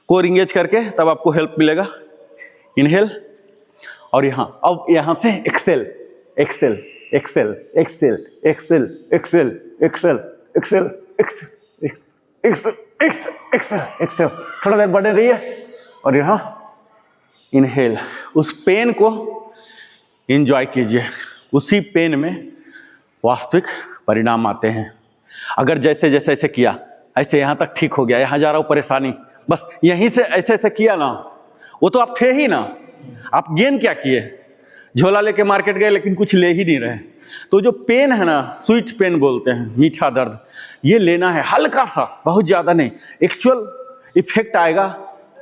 कोर इंगेज करके तब आपको हेल्प मिलेगा। इनहेल, और यहाँ अब यहाँ से exhale exhale exhale exhale exhale exhale exhale exhale exhale exhale exhale exhale exhale, थोड़ा देर बढ़े रहिए। और यहाँ इनहेल, उस पेन को एंजॉय कीजिए, उसी पेन में वास्तविक परिणाम आते हैं। अगर जैसे जैसे ऐसे किया, ऐसे यहाँ तक ठीक हो गया, यहाँ जा रहा हूँ परेशानी, बस यहीं से ऐसे ऐसे किया ना, वो तो आप थे ही ना, आप गेन क्या किए? झोला लेके मार्केट गए लेकिन कुछ ले ही नहीं रहे। तो जो पेन है ना, स्वीट पेन बोलते हैं, मीठा दर्द, ये लेना है हल्का सा, बहुत ज़्यादा नहीं। एक्चुअल इफेक्ट आएगा,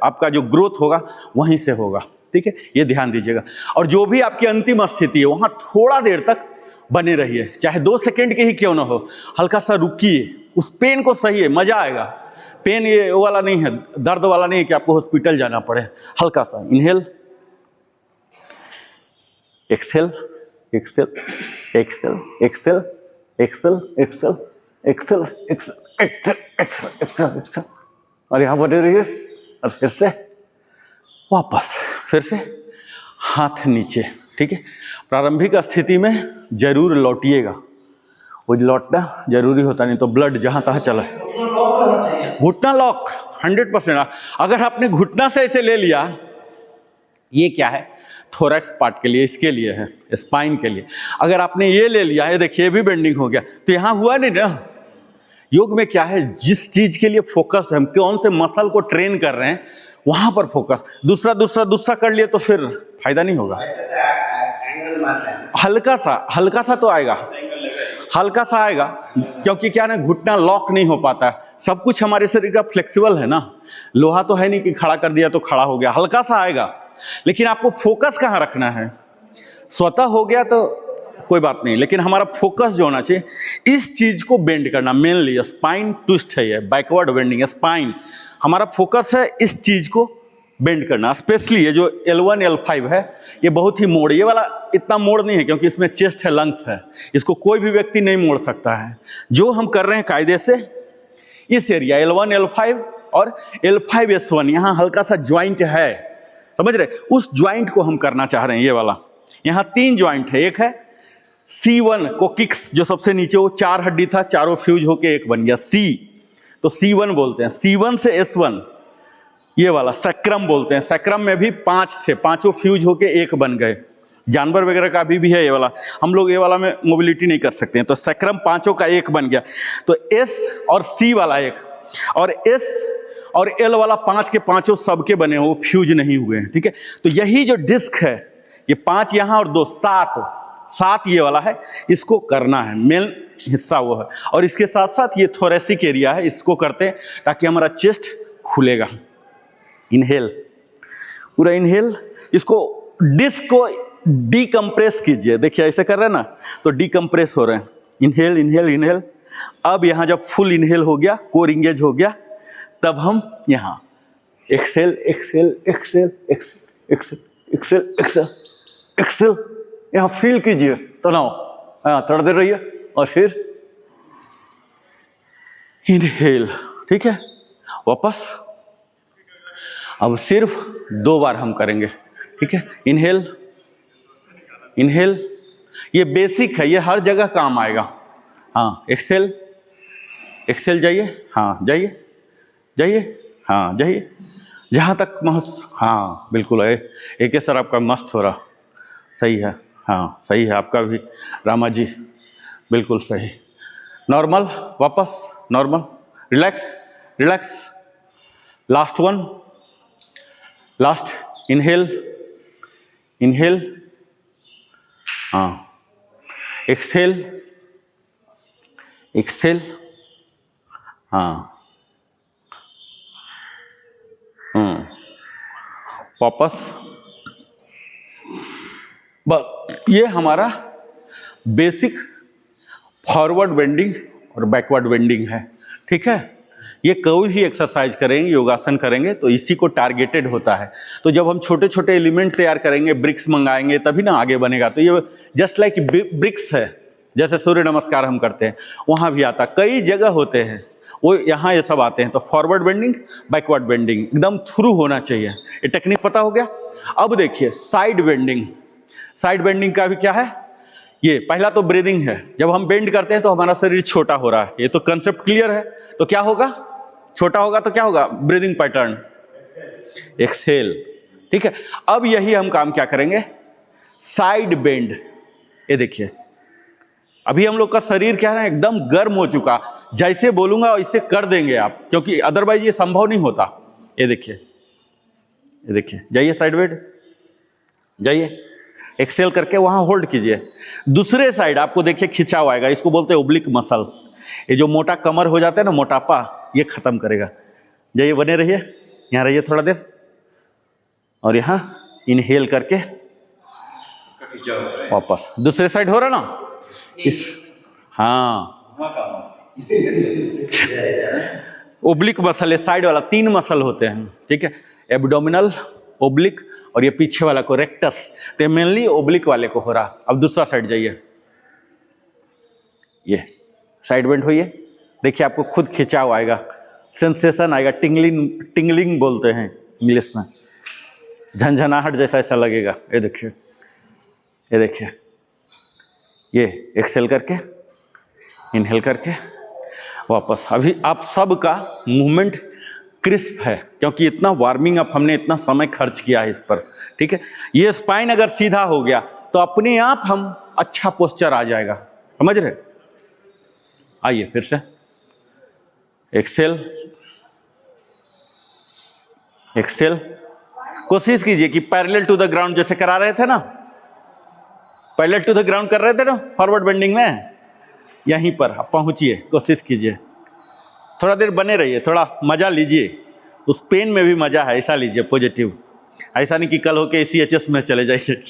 आपका जो ग्रोथ होगा वहीं से होगा, ठीक है, ये ध्यान दीजिएगा। और जो भी आपकी अंतिम स्थिति है वहाँ थोड़ा देर तक बने रहिए, चाहे 2 सेकेंड के ही क्यों ना हो, हल्का सा रुकिए, उस पेन को सही है, मजा आएगा। पेन ये वाला नहीं है, दर्द वाला नहीं है कि आपको हॉस्पिटल जाना पड़े। हल्का सा inhale, exhale exhale exhale exhale exhale exhale exhale exhale exhale exhale exhale exhale, और यहाँ बने रहिए। और फिर से वापस, फिर से हाथ नीचे, ठीक है। प्रारंभिक स्थिति में जरूर लौटिएगा, वो लौटना जरूरी होता, नहीं तो ब्लड जहाँ तहाँ चला। घुटना लॉक 100%। अगर आपने घुटना से ऐसे ले लिया, ये क्या है, थोरैक्स पार्ट के लिए, इसके लिए है, स्पाइन के लिए। अगर आपने ये ले लिया है, देखिए ये भी बेंडिंग हो गया, तो यहाँ हुआ नहीं ना। योग में क्या है, जिस चीज के लिए फोकस है, हम कौन से मसल को ट्रेन कर रहे हैं, वहां पर फोकस। दूसरा दूसरा दूसरा कर लिए तो फिर फायदा नहीं होगा। हल्का सा तो आएगा, हल्का सा आएगा, क्योंकि क्या ना, घुटना लॉक नहीं हो पाता। सब कुछ हमारे शरीर का फ्लेक्सिबल है ना, लोहा तो है नहीं कि खड़ा कर दिया तो खड़ा हो गया। हल्का सा आएगा, लेकिन आपको फोकस कहाँ रखना है। स्वतः हो गया तो कोई बात नहीं, लेकिन हमारा फोकस जो होना चाहिए, इस चीज को बेंड करना। मेनली स्पाइन ट्विस्ट है, ये बैकवर्ड बेंडिंग स्पाइन, हमारा फोकस है इस चीज को बेंड करना। स्पेशली ये जो L1 L5 है, ये बहुत ही मोड़, ये वाला इतना मोड़ नहीं है क्योंकि इसमें चेस्ट है, लंग्स है, इसको कोई भी व्यक्ति नहीं मोड़ सकता है। जो हम कर रहे हैं कायदे से, इस एरिया L1 L5 और L5 S1, यहाँ हल्का सा ज्वाइंट है, समझ रहे, उस ज्वाइंट को हम करना चाह रहे हैं। ये वाला यहाँ 3 ज्वाइंट है, एक है C1 कोकिक्स, जो सबसे नीचे, वो 4 हड्डी था, चारों फ्यूज होके एक बन गया C, तो C1 बोलते हैं। C1 से S1, ये वाला सैक्रम बोलते हैं। सैक्रम में भी 5 थे, पांचों फ्यूज होके एक बन गए। जानवर वगैरह का भी है ये वाला, हम लोग ये वाला में मोबिलिटी नहीं कर सकते हैं, तो सैक्रम पांचों का एक बन गया। तो S और C वाला एक, और S और L वाला 5 के पांचों सबके बने हो, फ्यूज नहीं हुए हैं, ठीक है। तो यही जो डिस्क है, ये 5 यहाँ और 2, 7 ये वाला है, इसको करना है, मेन हिस्सा वो है। और इसके साथ साथ ये थोरेसिक एरिया है, इसको करते हैं ताकि हमारा चेस्ट खुलेगा। इनहेल, पूरा इनहेल, इसको डिस्क को डीकंप्रेस कीजिए। देखिए ऐसे कर रहे हैं ना, तो डीकंप्रेस हो रहे हैं। Inhale inhale inhale. अब यहाँ जब फुल इनहेल हो गया, कोर इंगेज हो गया, तब हम यहाँ exhale exhale exhale exhale exhale exhale exhale exhale, यहाँ फील कीजिए तनाव, हाँ थोड़ा देर रहिए, और फिर इनहेल, ठीक है, वापस। अब सिर्फ 2 बार हम करेंगे, ठीक है। इनहेल इनहेल, ये बेसिक है, ये हर जगह काम आएगा। हाँ एक्सेल एक्सेल, जाइए, हाँ जाइए, जाइए, हाँ जाइए, जहाँ तक मस्त, हाँ बिल्कुल है। एक सर आपका मस्त हो रहा, सही है, हाँ सही है आपका भी रामा जी, बिल्कुल सही। नॉर्मल, वापस normal, relax relax, last one, last, inhale inhale, हाँ एक्सहेल एक्सहेल, हाँ वापस, बस ये हमारा बेसिक फॉरवर्ड बेंडिंग और बैकवर्ड बेंडिंग है, ठीक है। ये कोई भी एक्सरसाइज करेंगे, योगासन करेंगे तो इसी को टारगेटेड होता है। तो जब हम छोटे छोटे एलिमेंट तैयार करेंगे, ब्रिक्स मंगाएंगे, तभी ना आगे बनेगा। तो ये जस्ट लाइक ब्रिक्स है, जैसे सूर्य नमस्कार हम करते हैं, वहाँ भी आता, कई जगह होते हैं वो, यहाँ ये सब आते हैं। तो फॉरवर्ड बेंडिंग, बैकवर्ड बेंडिंग एकदम थ्रू होना चाहिए। ये टेक्निक पता हो गया। अब देखिए साइड बेंडिंग, साइड बेंडिंग का भी क्या है, ये पहला तो ब्रीदिंग है। जब हम बेंड करते हैं तो हमारा शरीर छोटा हो रहा है, ये तो कंसेप्ट क्लियर है। तो क्या होगा, छोटा होगा तो क्या होगा, ब्रीदिंग पैटर्न, एक्सहेल, ठीक है। अब यही हम काम क्या करेंगे, साइड बेंड। ये देखिए अभी हम लोग का शरीर क्या है, एकदम गर्म हो चुका, जैसे बोलूंगा वैसे कर देंगे आप, क्योंकि अदरवाइज ये संभव नहीं होता। ये देखिए, ये देखिए, जाइए साइड बेंड, जाइए, एक्सेल करके वहां होल्ड कीजिए। दूसरे साइड आपको देखिए खिंचाव आएगा, इसको बोलते हैं ओब्लिक मसल। ये जो मोटा कमर हो जाता है ना, मोटापा, ये खत्म करेगा। जाइए, बने रहिए, यहाँ रहिए थोड़ा देर, और यहाँ इनहेल करके वापस। दूसरे साइड हो रहा ना, इस, हाँ ओब्लिक मसल है, साइड वाला 3 मसल होते हैं, ठीक है। एब्डोमिनल, ओब्लिक और ये पीछे वाला को रेक्टस। तो मेनली ओब्लिक वाले को हो रहा। अब दूसरा साइड जाइए, ये साइड बेंड होइए, देखिए आपको खुद खिंचाव आएगा, सेंसेशन आएगा, टिंगलिंग, टिंगलिंग बोलते हैं इंग्लिश में, झंझनाहट जैसा ऐसा लगेगा। ये देखिए, ये देखिए, ये एक्सेल करके, इनहेल करके वापस। अभी आप सबका मूवमेंट क्रिस्प है, क्योंकि इतना वार्मिंग अप हमने इतना समय खर्च किया है इस पर, ठीक है। ये स्पाइन अगर सीधा हो गया तो अपने आप हम अच्छा पोस्चर आ जाएगा, समझ रहे। आइए फिर से, एक्सेल एक्सेल, कोशिश कीजिए कि पैरेलल टू द ग्राउंड जैसे करा रहे थे ना, पैरेलल टू द ग्राउंड कर रहे थे ना फॉरवर्ड बेंडिंग में, यहीं पर आप पहुंचिए, कोशिश कीजिए, थोड़ा देर बने रहिए, थोड़ा मजा लीजिए, उस पेन में भी मजा है, ऐसा लीजिए पॉजिटिव। ऐसा नहीं कि कल होके CHS में चले जाइए,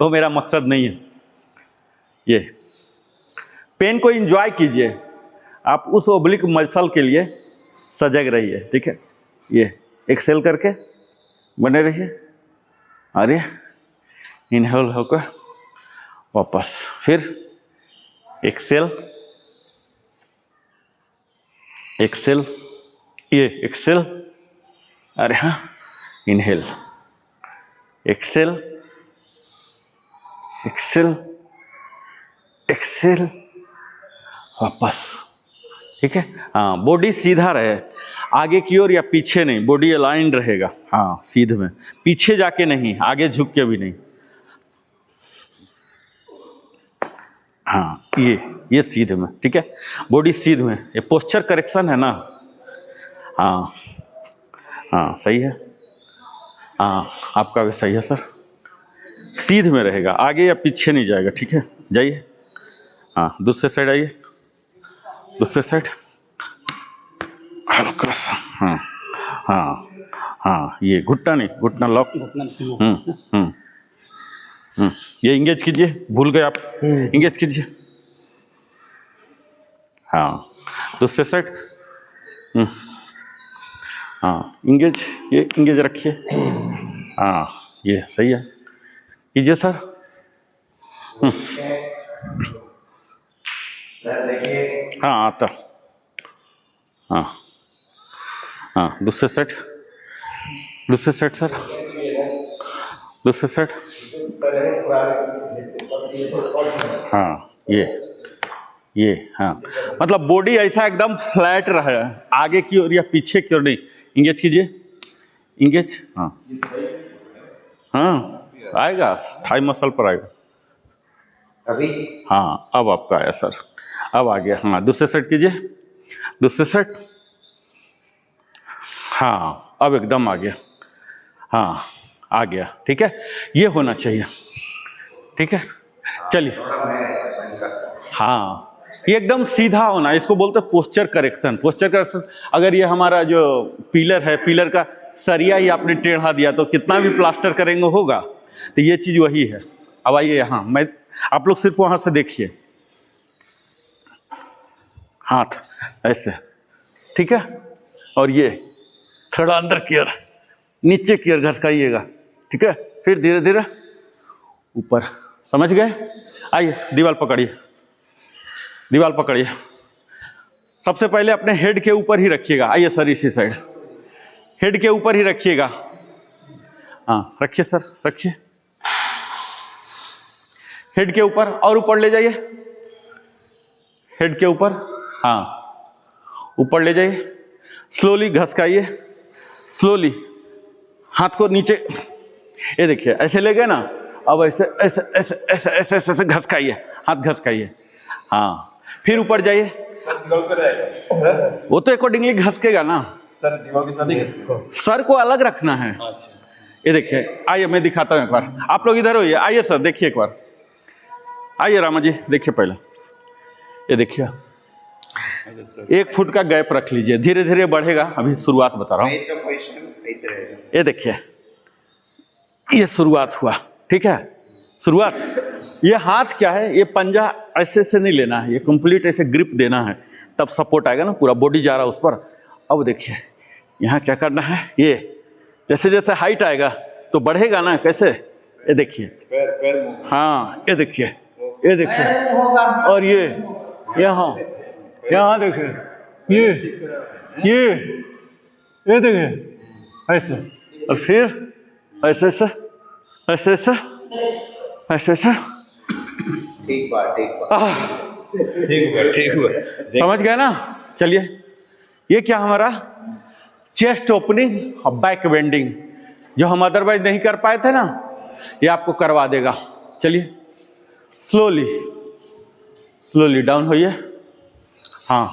वो मेरा मकसद नहीं है। ये पेन को एंजॉय कीजिए, आप उस ओब्लिक मसल के लिए सजग रहिए, ठीक है। ये एक्सेल करके बने रहिए, अरे इनहेल होकर वापस, फिर एक्सेल एक्सेल, ये एक्सेल, अरे हाँ इनहेल, एक्सेल एक्सेल एक्सेल वापस, ठीक है। हाँ, बॉडी सीधा रहे, आगे की ओर या पीछे नहीं, बॉडी अलाइंड रहेगा, हाँ सीधे में, पीछे जाके नहीं, आगे झुक के भी नहीं। हाँ ये सीधे में, ठीक है, बॉडी सीध में, ये पोस्चर करेक्शन है ना। हाँ हाँ सही है, हाँ आपका भी सही है सर, सीध में रहेगा, आगे या पीछे नहीं जाएगा, ठीक है। जाइए, हाँ दूसरे साइड आइए, दूसरे साइड हल्का सा, हाँ हाँ हाँ, ये घुटना नहीं, घुटना लॉक, ये इंगेज कीजिए, भूल गए आप, इंगेज कीजिए, हाँ दूसरे साइड, हाँ इंगेज, ये इंगेज रखिए, हाँ ये सही है, कीजिए सर।
सर देखिए,
हाँ आता, हाँ हाँ दूसरे साइड, दूसरे साइड सर, दूसरे साइड, हाँ ये ये, हाँ, मतलब बॉडी ऐसा एकदम फ्लैट रहे, आगे की ओर या पीछे की ओर नहीं। इंगेज कीजिए, इंगेज, हाँ हाँ, आएगा, थाई मसल पर आएगा
अभी।
हाँ, अब आपका आया सर, अब आ गया। हाँ, दूसरे सेट कीजिए, दूसरे सेट, हाँ, अब एकदम आ गया, हाँ आ गया, ठीक है, ये होना चाहिए, ठीक है, चलिए। हाँ, ये एकदम सीधा होना, इसको बोलते हैं पोस्चर करेक्शन। पोस्चर करेक्शन, अगर ये हमारा जो पिलर है, पिलर का सरिया ही आपने टेढ़ा दिया तो कितना भी प्लास्टर करेंगे होगा, तो ये चीज़ वही है। अब आइए यहाँ, मैं, आप लोग सिर्फ वहाँ से देखिए, हाथ ऐसे, ठीक है, और ये थोड़ा अंदर की ओर, नीचे की ओर घसकाइएगा, ठीक है, फिर धीरे धीरे ऊपर, समझ गए? आइए, दीवार पकड़िए, दीवार पकड़िए। सबसे पहले अपने हेड के ऊपर ही रखिएगा। आइए सर, इसी साइड, हेड के ऊपर ही रखिएगा। हाँ, रखिए सर, रखिए, हेड के ऊपर, और ऊपर ले जाइए, हेड के ऊपर, हाँ, ऊपर ले जाइए, स्लोली घसकाइए, स्लोली, हाथ को नीचे, ये देखिए ऐसे ले गए ना, अब ऐसे ऐसे ऐसे ऐसे ऐसे ऐसे ऐसे घसकाइए, हाथ घसकाइए, हाँ, फिर ऊपर जाइए।
सर दीवार पे रहेगा सर,
वो तो अकॉर्डिंगली घसकेगा ना
सर दीवार के साथ ही घसकेगा।
सर को अलग रखना है।
अच्छा,
ये देखिए, आइए मैं दिखाता हूँ एक बार, आप लोग इधर होइए, आइए सर देखिए एक बार, आइए रामा जी देखिए पहले, ये देखिए 1 फुट का गैप रख लीजिए, धीरे धीरे बढ़ेगा, अभी शुरुआत बता रहा हूँ। ये देखिए, ये शुरुआत हुआ, ठीक है, शुरुआत। ये हाथ क्या है, ये पंजा ऐसे से नहीं लेना है, ये कंप्लीट ऐसे ग्रिप देना है, तब सपोर्ट आएगा ना, पूरा बॉडी जा रहा है उस पर। अब देखिए यहाँ क्या करना है, ये जैसे जैसे हाइट आएगा तो बढ़ेगा ना, कैसे, ये देखिए, हाँ, ये देखिए, ये देखिए, और ये यहाँ यहाँ देखिए, ये देखिए ऐसे, और फिर ऐसे ऐसे ऐसे ऐसे ऐसे ऐसे,
ठीक बात, ठीक बात,
आह,
ठीक हुआ।
समझ गए ना? चलिए, ये क्या हमारा चेस्ट ओपनिंग और बैक बेंडिंग, जो हम अदरवाइज नहीं कर पाए थे ना, ये आपको करवा देगा। चलिए, स्लोली स्लोली डाउन होइए, हाँ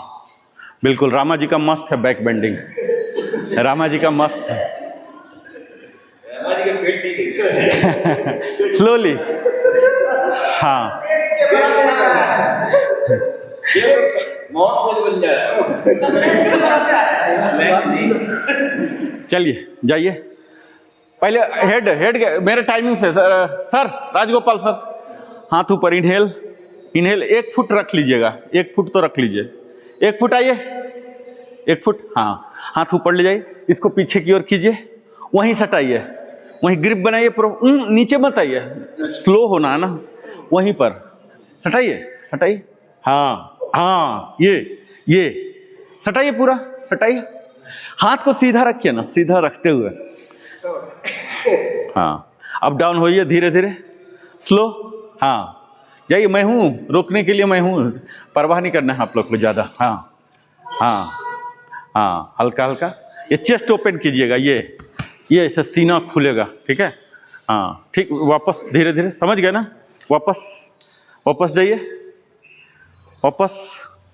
बिल्कुल, रामा जी का मस्त है बैक बेंडिंग, रामा जी का मस्त है। स्लोली, हाँ, चलिए जाइए, पहले हेड हेड मेरे टाइमिंग से सर राजगोपाल सर, हाथ ऊपर, इनहेल इनहेल, 1 फुट रख लीजिएगा, 1 फुट तो रख लीजिए, 1 फुट, आइए 1 फुट, हाँ, हाथ ऊपर ले जाइए, इसको पीछे की ओर कीजिए, वहीं सटाइए, वहीं ग्रिप बनाइए, नीचे मत आइए, स्लो होना है ना, वहीं पर सटाइए, सटाइए, हाँ हाँ, ये सटाइए, पूरा सटाइए, हाथ को सीधा रखिए ना, सीधा रखते हुए, हाँ, अप डाउन होइए धीरे धीरे, स्लो, हाँ, जाइए, मैं हूँ, रोकने के लिए मैं हूँ, परवाह नहीं करना है आप लोग को ज़्यादा, हाँ हाँ हाँ, हल्का हल्का, ये चेस्ट ओपन कीजिएगा, ये ऐसे सीना खुलेगा, ठीक है, हाँ ठीक, वापस धीरे धीरे, समझ गए ना, वापस जाइए, वापस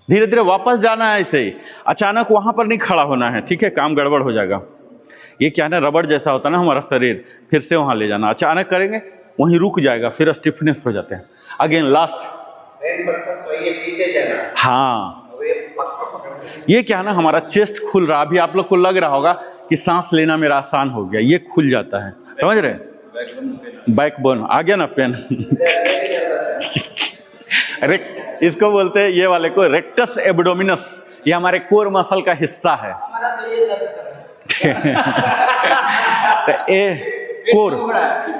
धीरे धीरे वापस जाना है, ऐसे ही अचानक वहाँ पर नहीं खड़ा होना है, ठीक है, काम गड़बड़ हो जाएगा। ये क्या है ना, रबड़ जैसा होता है ना हमारा शरीर, फिर से वहाँ ले जाना, अचानक करेंगे वहीं रुक जाएगा, फिर स्टिफनेस हो जाते हैं। अगेन लास्ट,
पीछे जाना,
हाँ, ये क्या है ना, हमारा चेस्ट खुल रहा, अभी आप लोग को लग रहा होगा कि सांस लेना मेरा आसान हो गया, ये खुल जाता है, समझ रहे, बैकबोन आ गया ना, पेन इसको बोलते हैं, ये वाले को रेक्टस एब्डोमिनस, ये हमारे कोर मसल का हिस्सा है। तो ए कोर,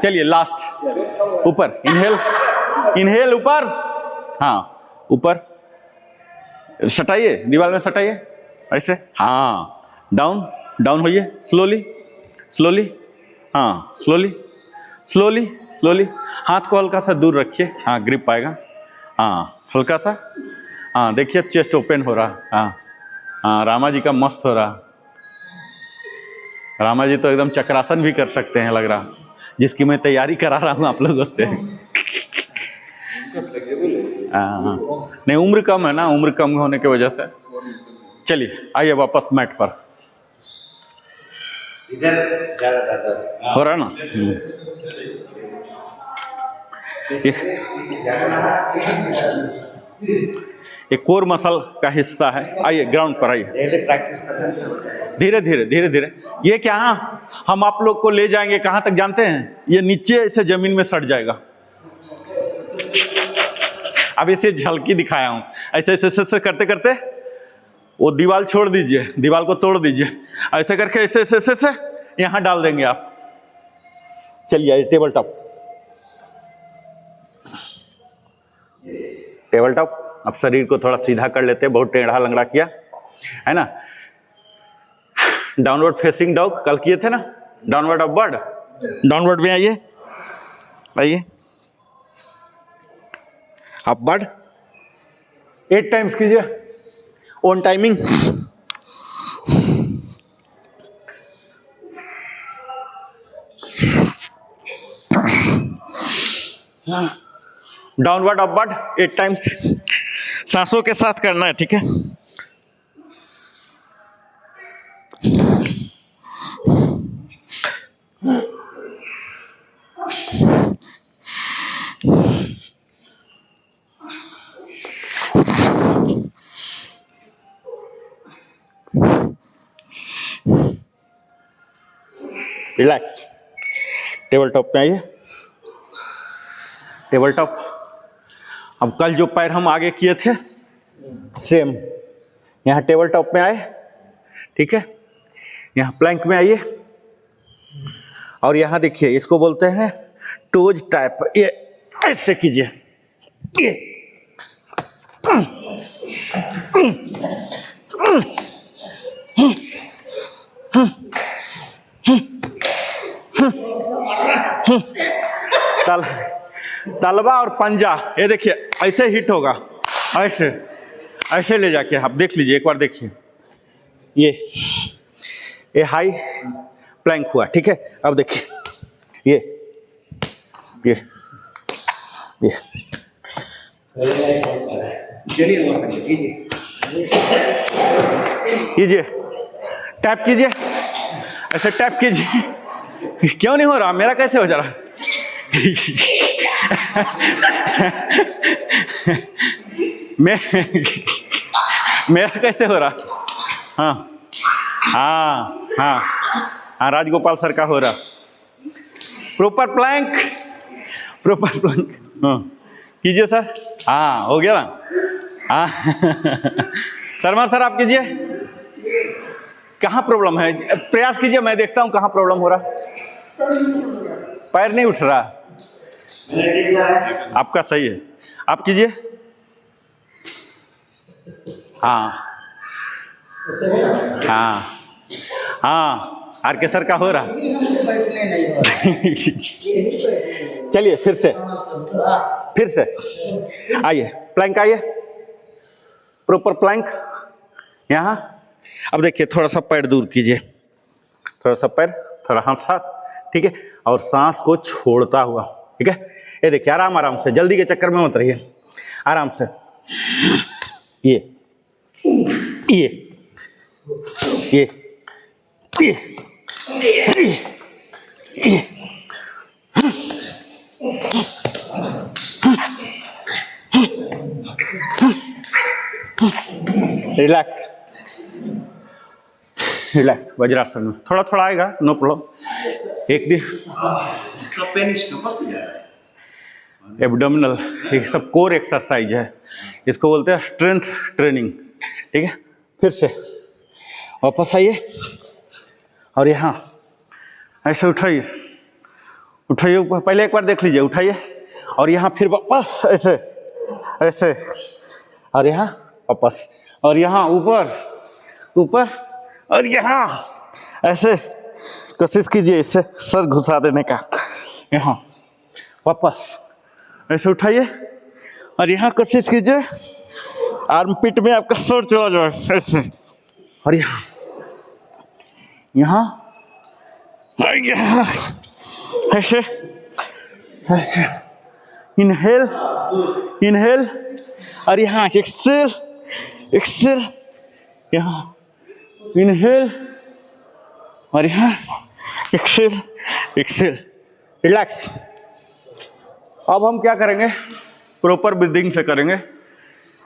चलिए लास्ट, ऊपर, इनहेल ऊपर, हाँ ऊपर, सटाइए, दीवार में सटाइए ऐसे, हाँ, डाउन होइए, स्लोली, हाँ, स्लोली, हाथ को हल्का सा दूर रखिए, हाँ, ग्रिप पाएगा, हाँ, हल्का सा, हाँ देखिए चेस्ट ओपन हो रहा। हाँ हाँ, रामा जी का मस्त हो रहा। रामा जी तो एकदम चक्रासन भी कर सकते हैं लग रहा, जिसकी मैं तैयारी करा रहा हूँ आप लोगों से। हाँ नहीं, उम्र कम है ना, उम्र कम होने की वजह से। चलिए आइए वापस मैट पर।
इधर ज्यादा दर्द
हो रहा ना? ये कोर मसल का हिस्सा है। आइए ग्राउंड पर आइए।
डेली प्रैक्टिस करने से
धीरे धीरे धीरे धीरे। ये क्या, हम आप लोग को ले जाएंगे कहाँ तक जानते हैं? ये नीचे ऐसे जमीन में सट जाएगा। अब इसे झलकी दिखाया हूँ। ऐसे ऐसे ऐसे करते करते वो दीवार छोड़ दीजिए, दीवार को तोड़ दीजिए। ऐसे करके ऐसे ऐसे ऐसे यहाँ डाल देंगे आप। चलिए आइए टेबल टॉप। Table top. अब शरीर को थोड़ा सीधा कर लेते हैं, बहुत टेढ़ा लंगड़ा किया है ना। डाउनवर्ड फेसिंग डॉग कल किए थे ना, डाउनवर्ड अपवर्ड। डाउनवर्ड में आइए, आइए अपवर्ड 8 टाइम्स कीजिए on timing. Downward upward 8 times, सांसों के साथ करना है, ठीक है। रिलैक्स। टेबल टॉप पे आइए। Table top. अब कल जो पैर हम आगे किए थे सेम यहाँ टेबल टॉप में आए, ठीक है। यहाँ प्लैंक में आइए और यहाँ देखिए, इसको बोलते हैं टोज टाइप। ये ऐसे कीजिए, ये तलवा और पंजा, ये देखिए ऐसे हिट होगा, ऐसे ऐसे ले जाके आप देख लीजिए, एक बार देखिए। ये हाई प्लैंक हुआ, ठीक है। अब देखिए ये कीजिए, टैप कीजिए, ऐसे टैप कीजिए। क्यों नहीं हो रहा? मेरा कैसे हो जा रहा? मेरा कैसे हो रहा? हाँ हाँ हाँ हाँ, राजगोपाल सर का हो रहा। Proper plank, proper plank. हाँ कीजिए सर। हाँ हो गया ना? हाँ शर्मा सर आप कीजिए। कहाँ प्रॉब्लम है? प्रयास कीजिए, मैं देखता हूँ कहाँ प्रॉब्लम हो रहा। पैर नहीं उठ रहा, आपका सही है, आप कीजिए। हाँ हाँ हाँ, आर के सर का हो रहा। चलिए फिर से आइए, प्लैंक आइए, प्रॉपर प्लैंक यहाँ। अब देखिए थोड़ा सा पैर दूर कीजिए, थोड़ा सा पैर, थोड़ा हाथ, ठीक है। और सांस को छोड़ता हुआ, ठीक है। ये देखिए आराम आराम से, जल्दी के चक्कर में मत रहिए, आराम से। ये रिलैक्स रिलैक्स। वज्रासन में थोड़ा थोड़ा आएगा, नो प्रॉब्लम। एक दिन
इसका पेन स्टमक में जा रहा है।
एब्डोमिनल, ये सब कोर एक्सरसाइज है, इसको बोलते हैं स्ट्रेंथ ट्रेनिंग, ठीक है। फिर से वापस आइए और यहाँ ऐसे उठाइए, उठाइए ऊपर। पहले एक बार देख लीजिए, उठाइए और यहाँ फिर वापस ऐसे ऐसे, और यहाँ वापस, और यहाँ ऊपर ऊपर, और यहाँ ऐसे कोशिश कीजिए इससे सर घुसा देने का। यहाँ वापस ऐसे उठाइए और यहाँ कोशिश कीजिए आर्मपिट में आपका सर चला जाए ऐसे, और यहाँ यहाँ ऐसे ऐसे, इनहेल इनहेल, और यहाँ एक्सेल एक्सेल, यहाँ इनहेल और यहाँ एक्सेल एक्सेल। रिलैक्स। अब हम क्या करेंगे, प्रॉपर ब्रीदिंग से करेंगे।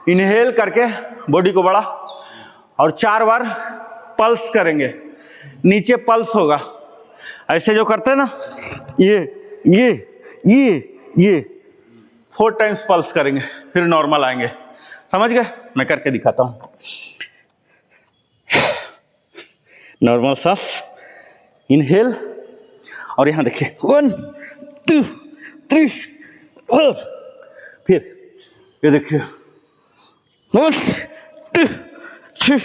इनहेल करके बॉडी को बढ़ा और 4 बार पल्स करेंगे, नीचे पल्स होगा, ऐसे जो करते हैं ना, ये 4 टाइम्स पल्स करेंगे, फिर नॉर्मल आएंगे। समझ गए? मैं करके दिखाता हूं। नॉर्मल सांस, इनहेल, और यहां देखिए 1 2 3 4, फिर ये देखिए 1 2 3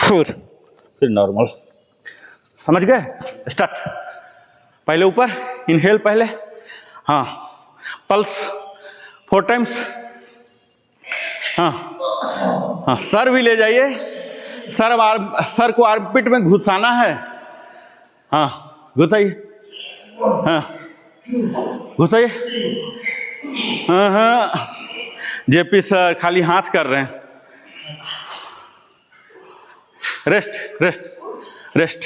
4, फिर नॉर्मल। समझ गए? स्टार्ट। पहले ऊपर इनहेल, पहले हाँ पल्स 4 टाइम्स, हाँ हाँ, सर भी ले जाइए, सर को आर्मपिट में घुसाना है, हाँ घुसाइए, हाँ घुसाइए, हाँ हाँ। जेपी सर खाली हाथ कर रहे हैं। Rest rest rest.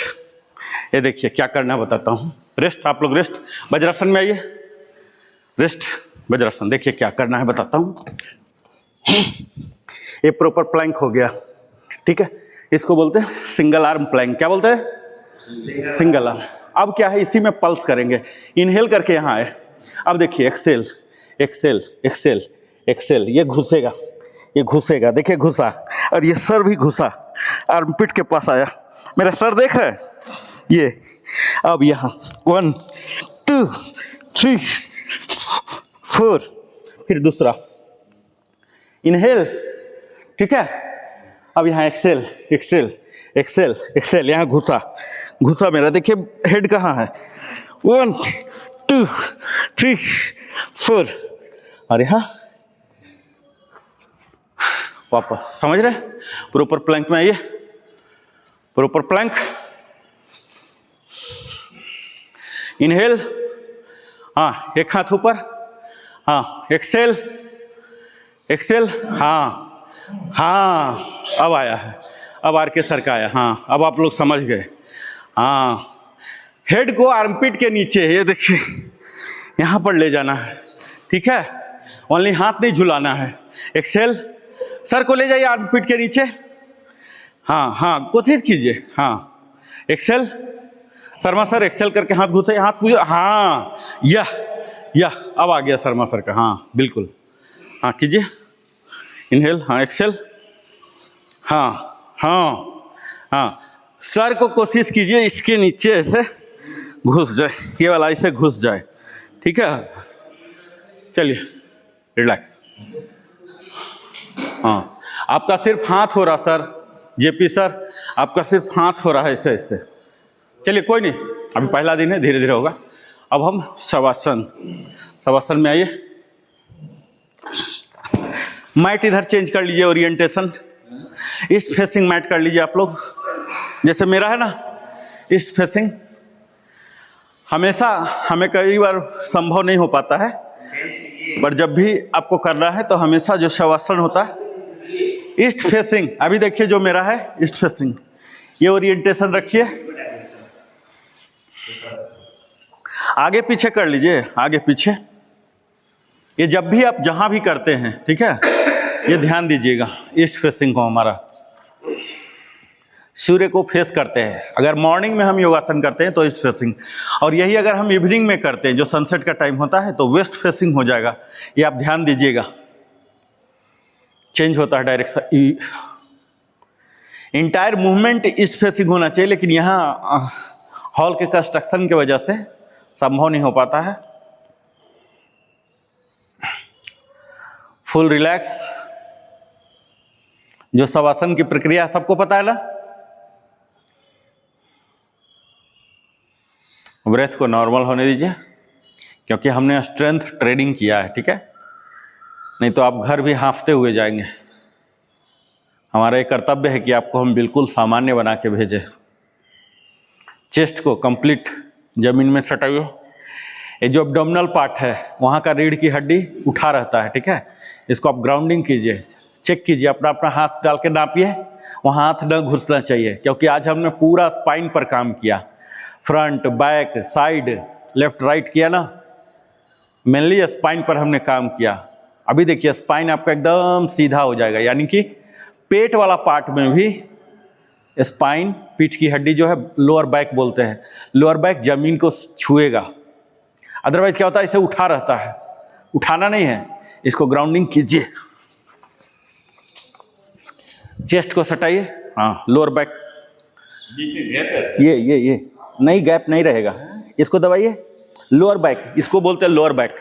ये देखिए क्या करना बताता हूँ। रेस्ट, आप लोग रेस्ट, वज्रासन में आइए, रेस्ट वज्रासन। देखिए क्या करना है बताता हूँ। ये प्रॉपर प्लैंक हो गया, ठीक है, इसको बोलते हैं सिंगल आर्म प्लैंक। क्या बोलते हैं? Single arm. अब क्या है, इसी में पल्स करेंगे। इनहेल करके यहाँ आए, अब देखिए एक्सेल एक्सेल एक्सेल एक्सेल, ये घुसेगा, ये घुसेगा, देखिए घुसा, और ये सर भी घुसा, आर्मपिट के पास आया, मेरा सर देख रहे हैं ये। अब यहाँ 1 2 3 4, फिर दूसरा इनहेल, ठीक है। अब यहाँ एक्सेल एक्सेल एक्सेल एक्सेल, यहाँ घुसा घुसा मेरा, देखिए हेड कहाँ है, 1 2 3 4, और यहाँ वापस। समझ रहे? प्रॉपर प्लैंक में आइए, प्रॉपर प्लैंक। इनहेल, हाँ एक हाथ ऊपर, हाँ एक्सेल एक्सेल, हाँ हाँ, अब आया है, अब आर के सर का आया, हाँ अब आप लोग समझ गए। हाँ, हेड को आर्मपिट के नीचे, ये देखिए यहाँ पर ले जाना है, ठीक है, ओनली हाथ नहीं झुलाना है। एक्सेल, सर को ले जाइए आर्मपिट के नीचे, हाँ हाँ कोशिश कीजिए, हाँ एक्सेल, शर्मा सर एक्सेल करके हाथ घुसे, हाथ पूरे, हाँ यह अब आ गया शर्मा सर का, हाँ बिल्कुल, हाँ कीजिए इनहेल, हाँ एक्सेल, हाँ हाँ हाँ, सर को कोशिश कीजिए इसके नीचे ऐसे घुस जाए, ये वाला ऐसे घुस जाए, ठीक है। चलिए रिलैक्स। हाँ, आपका सिर्फ हाथ हो रहा सर, जेपी सर आपका सिर्फ हाथ हो रहा है ऐसे ऐसे। चलिए कोई नहीं, अभी पहला दिन है, धीरे धीरे होगा। अब हम शवासन, शवासन में आइए। मैट इधर चेंज कर लीजिए, ओरिएंटेशन ईस्ट फेसिंग मैट कर लीजिए आप लोग, जैसे मेरा है ना ईस्ट फेसिंग। हमेशा हमें कई बार संभव नहीं हो पाता है, पर जब भी आपको करना है तो हमेशा जो शवासन होता है ईस्ट फेसिंग, अभी देखिए जो मेरा है ईस्ट फेसिंग, ये ओरिएंटेशन रखिए, आगे पीछे कर लीजिए, आगे पीछे। ये जब भी आप जहां भी करते हैं, ठीक है, ये ध्यान दीजिएगा, ईस्ट फेसिंग को हमारा सूर्य को फेस करते हैं। अगर मॉर्निंग में हम योगासन करते हैं तो ईस्ट फेसिंग, और यही अगर हम इवनिंग में करते हैं जो सनसेट का टाइम होता है तो वेस्ट फेसिंग हो जाएगा। ये आप ध्यान दीजिएगा, चेंज होता है direction. Entire movement east facing होना चाहिए, लेकिन यहाँ हॉल के कंस्ट्रक्शन की वजह से संभव नहीं हो पाता है। Full relax. जो शवासन की प्रक्रिया सबको पता है ना, ब्रेथ को नॉर्मल होने दीजिए, क्योंकि हमने स्ट्रेंथ ट्रेनिंग किया है, ठीक है, नहीं तो आप घर भी हाँफते हुए जाएंगे। हमारा ये कर्तव्य है कि आपको हम बिल्कुल सामान्य बना के भेजें। चेस्ट को कंप्लीट जमीन में सटाइए। ये जो एब्डोमिनल पार्ट है वहाँ का रीढ़ की हड्डी उठा रहता है, ठीक है। इसको आप ग्राउंडिंग कीजिए, चेक कीजिए, अपना अपना हाथ डाल के नापिए, वहाँ हाथ न घुसना चाहिए, क्योंकि आज हमने पूरा स्पाइन पर काम किया, front back side left right किया ना, मेनली स्पाइन पर हमने काम किया। अभी देखिए स्पाइन आपका एकदम सीधा हो जाएगा, यानी कि पेट वाला पार्ट में भी स्पाइन, पीठ की हड्डी जो है लोअर बैक बोलते हैं, लोअर बैक जमीन को छुएगा। अदरवाइज क्या होता है, इसे उठा रहता है, उठाना नहीं है, इसको ग्राउंडिंग कीजिए। चेस्ट को सटाइए, हाँ लोअर बैक, ये नहीं गैप नहीं रहेगा, इसको दबाइए। लोअर बैक, इसको बोलते हैं लोअर बैक,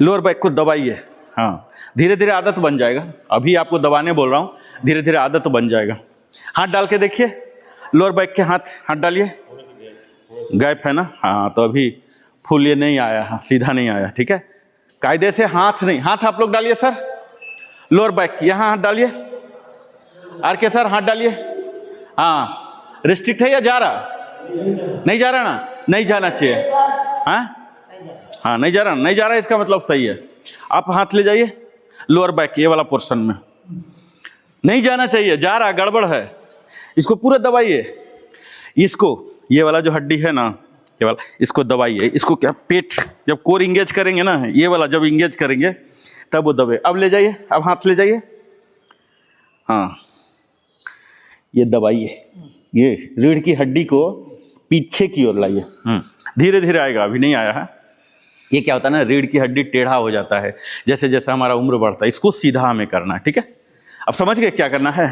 लोअर बैक को दबाइए। हाँ धीरे धीरे आदत बन जाएगा, अभी आपको दबाने बोल रहा हूँ, धीरे धीरे आदत बन जाएगा। हाथ डाल के देखिए, लोअर बैक के हाथ डालिए, गैप है ना, हाँ तो अभी फुल ये नहीं आया, हाँ सीधा नहीं आया, ठीक है। कायदे से हाथ नहीं, हाथ आप लोग डालिए सर, लोअर बैक यहाँ हाथ डालिए, आर के सर हाथ डालिए। हाँ रिस्ट्रिक्ट है या जा रहा, नहीं जा रहा ना, नहीं जाना चाहिए, हाँ नहीं जा रहा, नहीं जा रहा इसका मतलब सही है। आप हाथ ले जाइए लोअर बैक ये वाला पोर्शन में, नहीं जाना चाहिए, जा रहा, गड़बड़ है, इसको पूरा दबाइए। इसको ये वाला जो हड्डी है ना, ये वाला, इसको दबाइए। इसको क्या, पेट जब कोर इंगेज करेंगे ना, ये वाला जब इंगेज करेंगे तब वो दबे। अब ले जाइए, अब हाथ ले जाइए, हाँ ये दबाइए, ये रीढ़ की हड्डी को पीछे की ओर लाइए। धीरे धीरे आएगा, अभी नहीं आया है। ये क्या होता है ना, रीढ़ की हड्डी टेढ़ा हो जाता है जैसे जैसे हमारा उम्र बढ़ता है, इसको सीधा हमें करना है, ठीक है। अब समझ गए क्या करना है।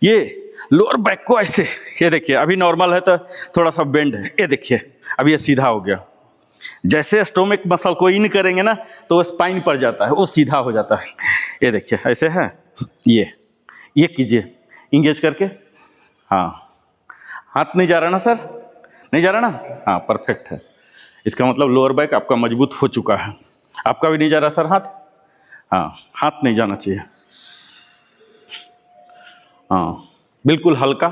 ये लोअर बैक को ऐसे, ये देखिए अभी नॉर्मल है तो थोड़ा सा बेंड है, ये देखिए अब ये सीधा हो गया। जैसे स्टोमिक मसल को इन करेंगे ना तो वो स्पाइन पर जाता है, वो सीधा हो जाता है। ये देखिए ऐसे है, ये कीजिए इंगेज करके। हाँ हाथ नहीं जा रहा ना सर, नहीं जा रहा ना, हाँ परफेक्ट है। इसका मतलब लोअर बैक आपका मजबूत हो चुका है। आपका भी नहीं जा रहा सर हाथ, हाँ हाथ नहीं जाना चाहिए, हाँ बिल्कुल हल्का।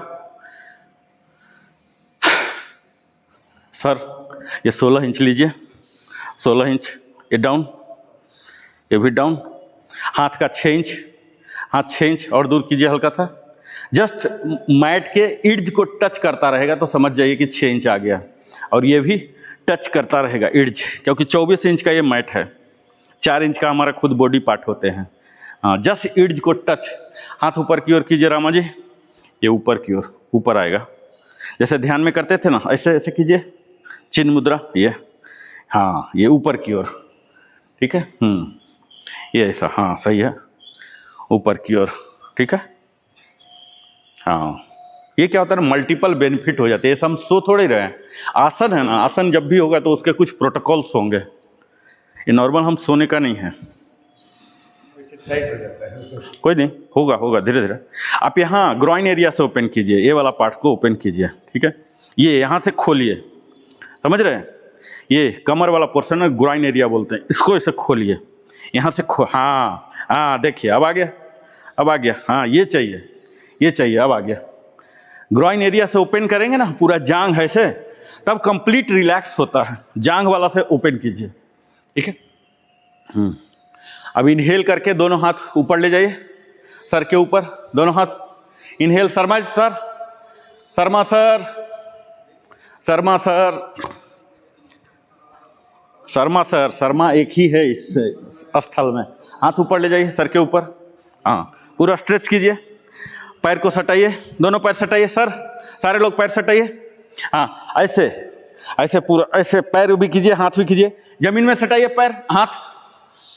सर ये 16 इंच लीजिए, 16 इंच, ये डाउन, ये भी डाउन। हाथ का 6 इंच, हाथ 6 इंच और दूर कीजिए हल्का सा, जस्ट मैट के इर्द को टच करता रहेगा तो समझ जाइए कि 6 इंच आ गया। और ये भी टच करता रहेगा इर्द, क्योंकि 24 इंच का ये मैट है, 4 इंच का हमारा खुद बॉडी पार्ट होते हैं। हाँ जस्ट इर्द को टच। हाथ ऊपर की ओर कीजिए रामा जी, ये ऊपर की ओर, ऊपर आएगा, जैसे ध्यान में करते थे ना, ऐसे ऐसे कीजिए, चिन्ह मुद्रा, ये हाँ ये ऊपर की ओर, ठीक है। ये ऐसा, हाँ सही है, ऊपर की ओर, ठीक है। हाँ ये क्या होता है ना, मल्टीपल बेनिफिट हो जाते हैं। ये हम सो थोड़े रहे हैं, आसन है ना, आसन जब भी होगा तो उसके कुछ प्रोटोकॉल्स होंगे, ये नॉर्मल हम सोने का नहीं है। कोई नहीं, होगा होगा धीरे धीरे। आप यहाँ ग्रॉइन एरिया से ओपन कीजिए, ये वाला पार्ट को ओपन कीजिए, ठीक है। ये यहाँ से खोलिए, समझ रहे हैं, ये कमर वाला पोर्शन है, ग्रॉइन एरिया बोलते हैं, इसको ऐसे खोलिए, यहाँ से हाँ हाँ देखिए अब आ गया, अब आ गया, हाँ ये चाहिए, ये चाहिए, अब आ गया। ग्रॉइन एरिया से ओपन करेंगे ना, पूरा जांग है से, तब कंप्लीट रिलैक्स होता है। जांग वाला से ओपन कीजिए, ठीक है। अब इनहेल करके दोनों हाथ ऊपर ले जाइए, सर के ऊपर दोनों हाथ। Inhale Sharma sir, Sharma sir, Sharma sir, Sharma sir, Sharma एक ही है इस स्थल में। हाथ ऊपर ले जाइए सर के ऊपर, हाँ पूरा स्ट्रेच कीजिए, पैर को सटाइए, दोनों पैर सटाइए सर, सारे लोग पैर सटाइए, हाँ ऐसे ऐसे पूरा ऐसे, पैर भी कीजिए, हाथ भी कीजिए, जमीन में सटाइए पैर, हाथ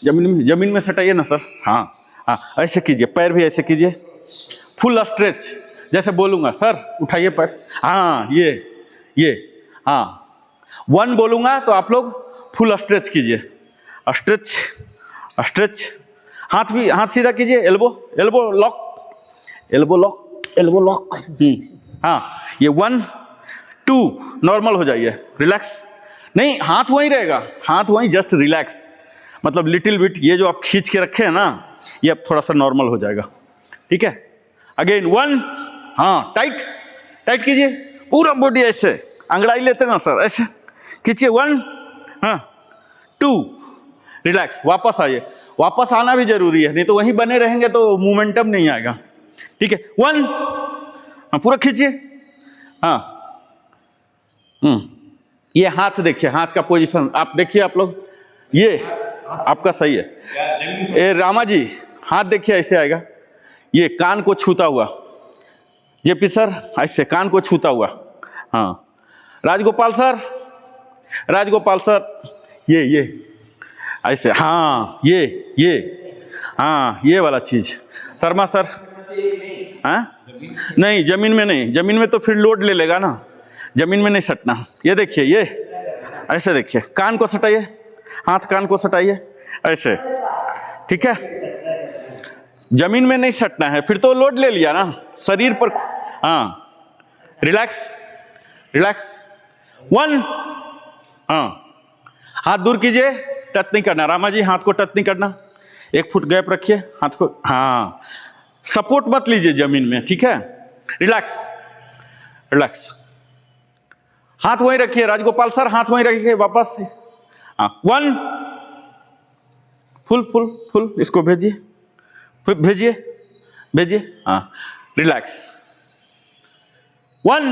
जमीन में सटाइए ना सर, हाँ हाँ ऐसे कीजिए, पैर भी ऐसे कीजिए, फुल स्ट्रेच, जैसे बोलूँगा सर उठाइए पैर, हाँ ये हाँ 1 बोलूँगा तो आप लोग फुल स्ट्रेच कीजिए, स्ट्रेच स्ट्रेच। हाथ भी, हाथ सीधा कीजिए, elbow elbow lock, elbow lock, elbow lock. हाँ ये 1 2 नॉर्मल हो जाइए, रिलैक्स, नहीं हाथ वहीं रहेगा, हाथ वहीं, जस्ट रिलैक्स, मतलब लिटिल बिट, ये जो आप खींच के रखे हैं ना, ये अब थोड़ा सा नॉर्मल हो जाएगा, ठीक है। अगेन 1, हाँ टाइट टाइट कीजिए, पूरा बॉडी ऐसे, अंगड़ाई लेते ना सर, ऐसे खींचिए 1, हाँ 2, रिलैक्स, वापस आइए, वापस आना भी जरूरी है, नहीं तो वहीं बने रहेंगे तो मोमेंटम नहीं आएगा, ठीक है 1, हाँ पूरा खींचिए, हाँ ये हाथ देखिए, हाथ का पोजीशन आप देखिए, आप लोग ये आपका सही है। ए रामा जी हाथ देखिए ऐसे आएगा, ये कान को छूता हुआ, जेपी सर ऐसे कान को छूता हुआ, हाँ राजगोपाल सर ये ऐसे, हाँ ये हाँ ये वाला चीज, शर्मा सर, हाँ नहीं जमीन में नहीं, जमीन में तो फिर लोड ले लेगा ना, जमीन में नहीं सटना, ये देखिए ये ऐसे देखिए, कान को सटाइए, हाथ कान को सटाइए ऐसे, ठीक है, जमीन में नहीं सटना है, फिर तो लोड ले लिया ना शरीर पर, हाँ रिलैक्स 1, हाँ हाथ दूर कीजिए, टच नहीं करना, रामा जी हाथ को टच नहीं करना, 1 फुट गैप रखिए हाथ को, हाँ सपोर्ट मत लीजिए जमीन में, ठीक है, रिलैक्स, हाथ वहीं रखिए, राजगोपाल सर हाथ वहीं रखिए, वापस हाँ 1, फुल इसको भेजिए, हाँ रिलैक्स 1,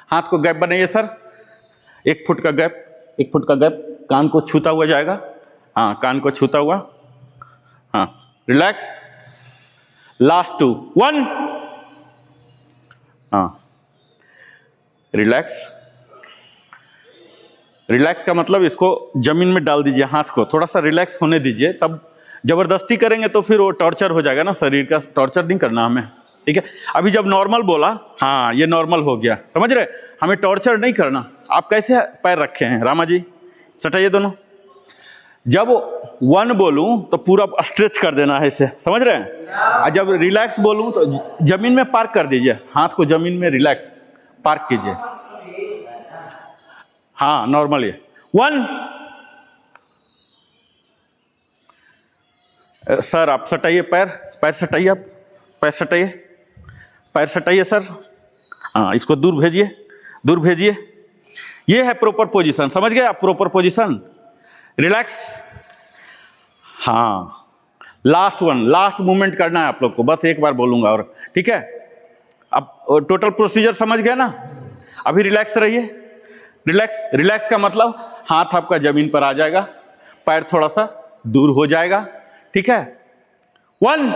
हाथ को गैप बनाइए सर, 1 फुट का गैप, कान को छूता हुआ जाएगा, हाँ कान को छूता हुआ, हाँ रिलैक्स, लास्ट 2, 1, हाँ रिलैक्स का मतलब इसको जमीन में डाल दीजिए, हाथ को थोड़ा सा रिलैक्स होने दीजिए, तब जबरदस्ती करेंगे तो फिर वो टॉर्चर हो जाएगा ना, शरीर का टॉर्चर नहीं करना हमें, ठीक है। अभी जब नॉर्मल बोला, हाँ ये नॉर्मल हो गया, समझ रहे, हमें टॉर्चर नहीं करना। आप कैसे पैर रखे हैं रामा जी, सटाइए दोनों, जब 1 बोलूं तो पूरा स्ट्रेच कर देना है इसे, समझ रहे हैं, और जब रिलैक्स बोलूं तो जमीन में पार्क कर दीजिए, हाथ को जमीन में रिलैक्स पार्क कीजिए, हाँ नॉर्मल ये 1, सर आप सटाइए, पैर सटाइए, आप पैर सटाइए सर, हाँ इसको दूर भेजिए, ये है प्रॉपर पोजीशन, समझ गए आप, प्रॉपर पोजीशन, रिलैक्स, हाँ लास्ट मूवमेंट करना है आप लोग को, बस एक बार बोलूंगा और, ठीक है। अब टोटल प्रोसीजर समझ गए ना, अभी रिलैक्स रहिए, रिलैक्स का मतलब हाथ आपका जमीन पर आ जाएगा, पैर थोड़ा सा दूर हो जाएगा, ठीक है 1,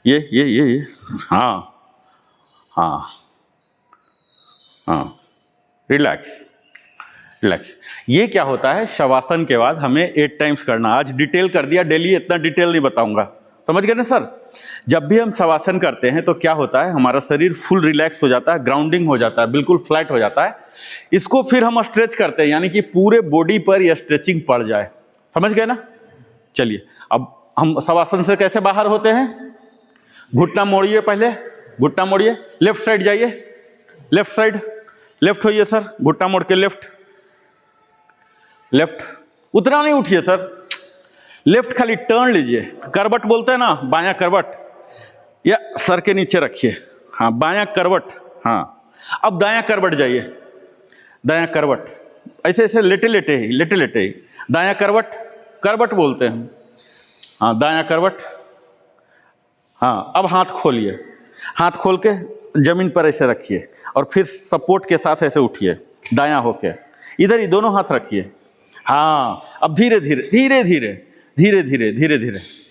ये हाँ रिलैक्स। ये क्या होता है, शवासन के बाद हमें 8 टाइम्स करना, आज डिटेल कर दिया, डेली इतना डिटेल नहीं बताऊंगा, समझ गए ना सर। जब भी हम शवासन करते हैं तो क्या होता है, हमारा शरीर फुल रिलैक्स हो जाता है, ग्राउंडिंग हो जाता है, बिल्कुल फ्लैट हो जाता है। इसको फिर हम स्ट्रेच करते हैं, यानी कि पूरे बॉडी पर यह स्ट्रेचिंग पड़ जाए, समझ गए ना। चलिए अब हम शवासन से कैसे बाहर होते हैं, घुटना मोड़िए, पहले घुटना मोड़िए, लेफ्ट साइड जाइए, लेफ्ट होइए सर, घुटना मोड़ के लेफ्ट, उतना नहीं उठिए सर, लेफ्ट खाली टर्न लीजिए, करवट बोलते हैं ना, बायां करवट, या सर के नीचे रखिए, हाँ बायां करवट, हाँ अब दायां करवट जाइए, दायां करवट, ऐसे लेटे ही दायां करवट बोलते हैं, हाँ दायां करवट, हाँ अब हाथ खोलिए, हाथ खोल के जमीन पर ऐसे रखिए और फिर सपोर्ट के साथ ऐसे उठिए, दायां होके इधर ही दोनों हाथ रखिए, हाँ अब धीरे धीरे,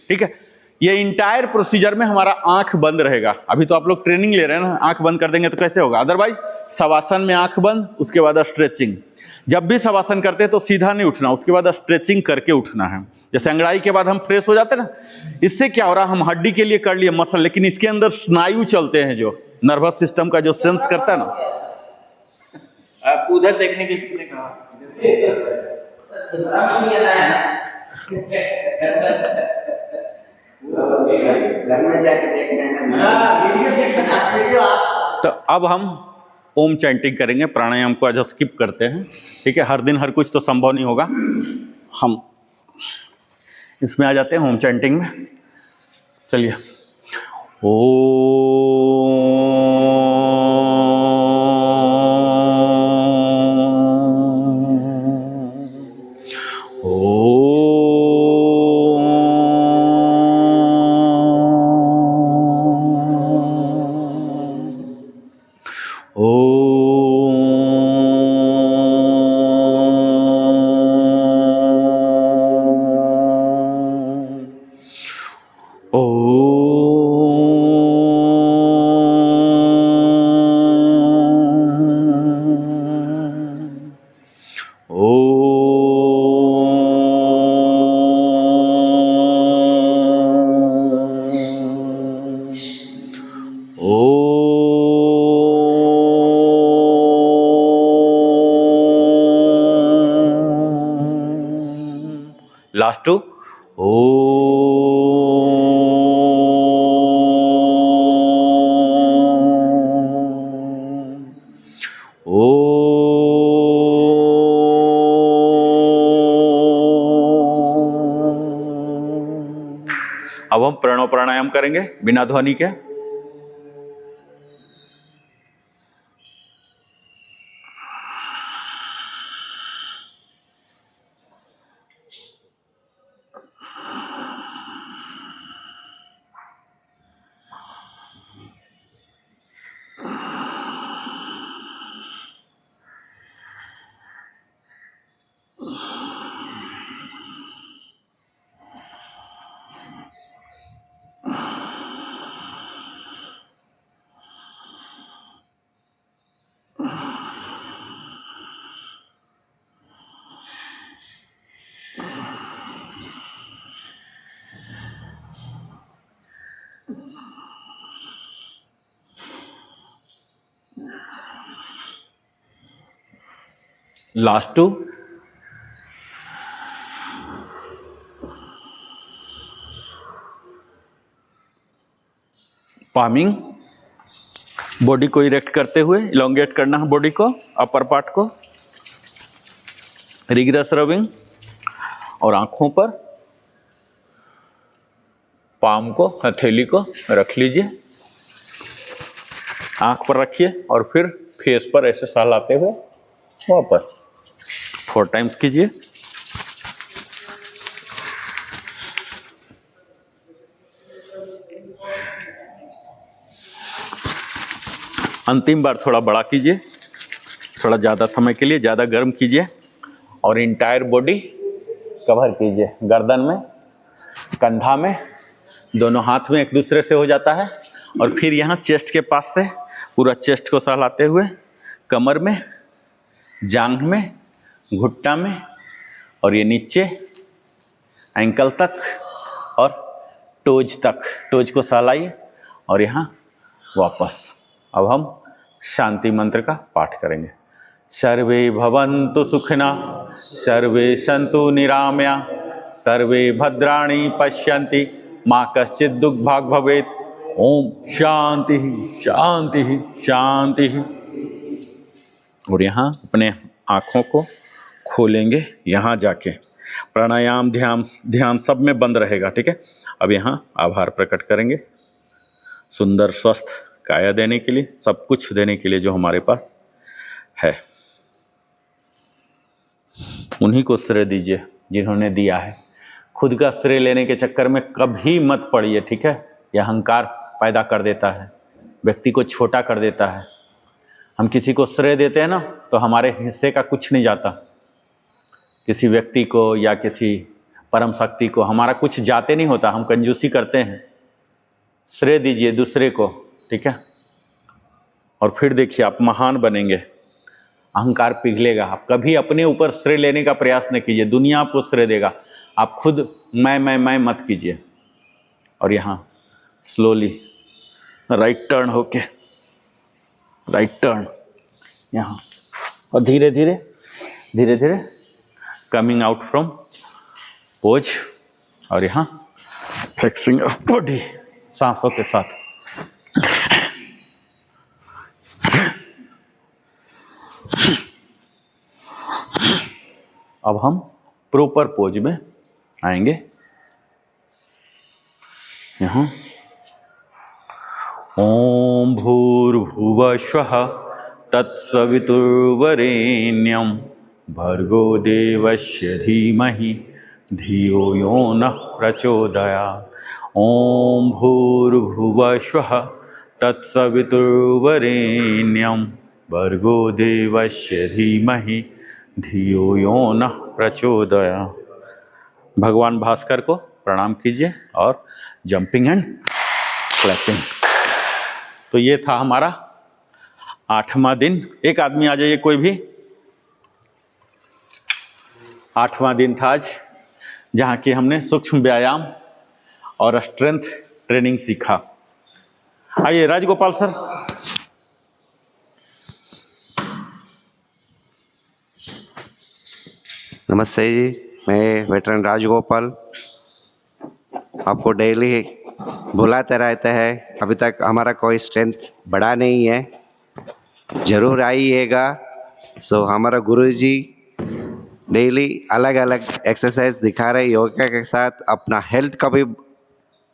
ठीक है। ये इंटायर प्रोसीजर में हमारा आंख बंद रहेगा। अभी तो आप लोग ट्रेनिंग ले रहे हैं ना, आंख बंद कर देंगे तो कैसे होगा, अदरवाइज शवासन में आंख बंद, उसके बाद स्ट्रेचिंग। जब भी शवासन करते हैं तो सीधा नहीं उठना, उसके बाद स्ट्रेचिंग करके उठना है। जैसे अंगड़ाई के बाद हम फ्रेश हो जाते हैं ना, इससे क्या हो रहा है, हम हड्डी के लिए कर लिए मसल, लेकिन इसके अंदर स्नायु चलते हैं, जो नर्वस सिस्टम का जो सेंस करता है ना।
आप उधर देखने के किसने कहा,
तो अब हम ओम चैंटिंग करेंगे, प्राणायाम को आज स्किप करते हैं, ठीक है। हर दिन हर कुछ तो संभव नहीं होगा, हम इसमें आ जाते हैं ओम चैंटिंग में। चलिए। ओ लास्ट टू ओ अब हम प्रणव प्राणायाम करेंगे बिना ध्वनि के। Last two palming. बॉडी को इरेक्ट करते हुए इलोंगेट करना है बॉडी को, अपर पार्ट को। रिग्रेस रबिंग और आंखों पर पाम को, हथेली को रख लीजिए, आंख पर रखिए और फिर फेस पर ऐसे सहलाते हुए वापस 4 टाइम्स कीजिए। अंतिम बार थोड़ा बड़ा कीजिए, थोड़ा ज़्यादा समय के लिए, ज़्यादा गर्म कीजिए और इंटायर बॉडी कवर कीजिए। गर्दन में, कंधा में, दोनों हाथ में एक दूसरे से हो जाता है। और फिर यहाँ चेस्ट के पास से पूरा चेस्ट को सहलाते हुए कमर में, जांघ में, घुट्टा में और ये नीचे एंकल तक और टोज तक, टोज को सहलाइए और यहाँ वापस। अब हम शांति मंत्र का पाठ करेंगे। सर्वे भवन्तु सुखिनः, सर्वे सन्तु निरामया, सर्वे भद्राणि पश्यन्ति, मा कश्चित् दुःखभाग् भवेत्। ओम शांति शांति शांति। और यहाँ अपने आँखों को खोलेंगे, यहाँ जाके प्राणायाम ध्यान सब में बंद रहेगा, ठीक है। अब यहाँ आभार प्रकट करेंगे सुंदर स्वस्थ काया देने के लिए, सब कुछ देने के लिए जो हमारे पास है। उन्हीं को श्रेय दीजिए जिन्होंने दिया है। खुद का श्रेय लेने के चक्कर में कभी मत पड़िए, ठीक है। यह अहंकार पैदा कर देता है, व्यक्ति को छोटा कर देता है। हम किसी को श्रेय देते हैं ना, तो हमारे हिस्से का कुछ नहीं जाता। किसी व्यक्ति को या किसी परम शक्ति को हमारा कुछ जाते नहीं होता, हम कंजूसी करते हैं। श्रेय दीजिए दूसरे को, ठीक है। और फिर देखिए आप महान बनेंगे, अहंकार पिघलेगा। आप कभी अपने ऊपर श्रेय लेने का प्रयास न कीजिए, दुनिया आपको श्रेय देगा। आप खुद मैं मत कीजिए। और यहाँ स्लोली राइट टर्न होके, राइट टर्न यहाँ, और धीरे धीरे कमिंग आउट फ्रॉम पोज। और यहाँ फ्लेक्सिंग ऑफ बॉडी सांसों के साथ। अब हम प्रॉपर पोज में आएंगे। यहाँ ओम भूर्भुवस्वः तत्सवितुर्वरेण्यं भर्गो देवस्य धीमहि धियो यो नः प्रचोदयात्। ओम भूर्भुवस्वः तत्सवितुर्वरेण्यं भर्गो देवस्य धीमहि धियो यो नः प्रचोदयात्। भगवान भास्कर को प्रणाम कीजिए और जंपिंग एंड क्लैपिंग। तो ये था हमारा 8वां दिन। एक आदमी आ जाइए कोई भी। 8वां दिन था आज, जहाँ की हमने सूक्ष्म व्यायाम और स्ट्रेंथ ट्रेनिंग सीखा। आइए राजगोपाल सर।
नमस्ते जी, मैं वेटरन राजगोपाल आपको डेली बुलाते रहते हैं। अभी तक हमारा कोई स्ट्रेंथ बढ़ा नहीं है, ज़रूर आइएगा। सो हमारा गुरुजी डेली अलग अलग एक्सरसाइज दिखा रहे योगा के साथ अपना हेल्थ का भी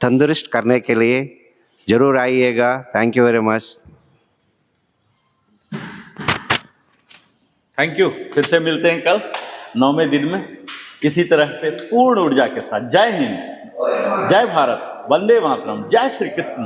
तंदुरुस्त करने के लिए। ज़रूर आइएगा। Thank you very much.
Thank you. फिर से मिलते हैं कल 9वें दिन में इसी तरह से पूर्ण ऊर्जा के साथ। जय हिंद, जय भारत, वंदे मातरम, जय श्री कृष्ण।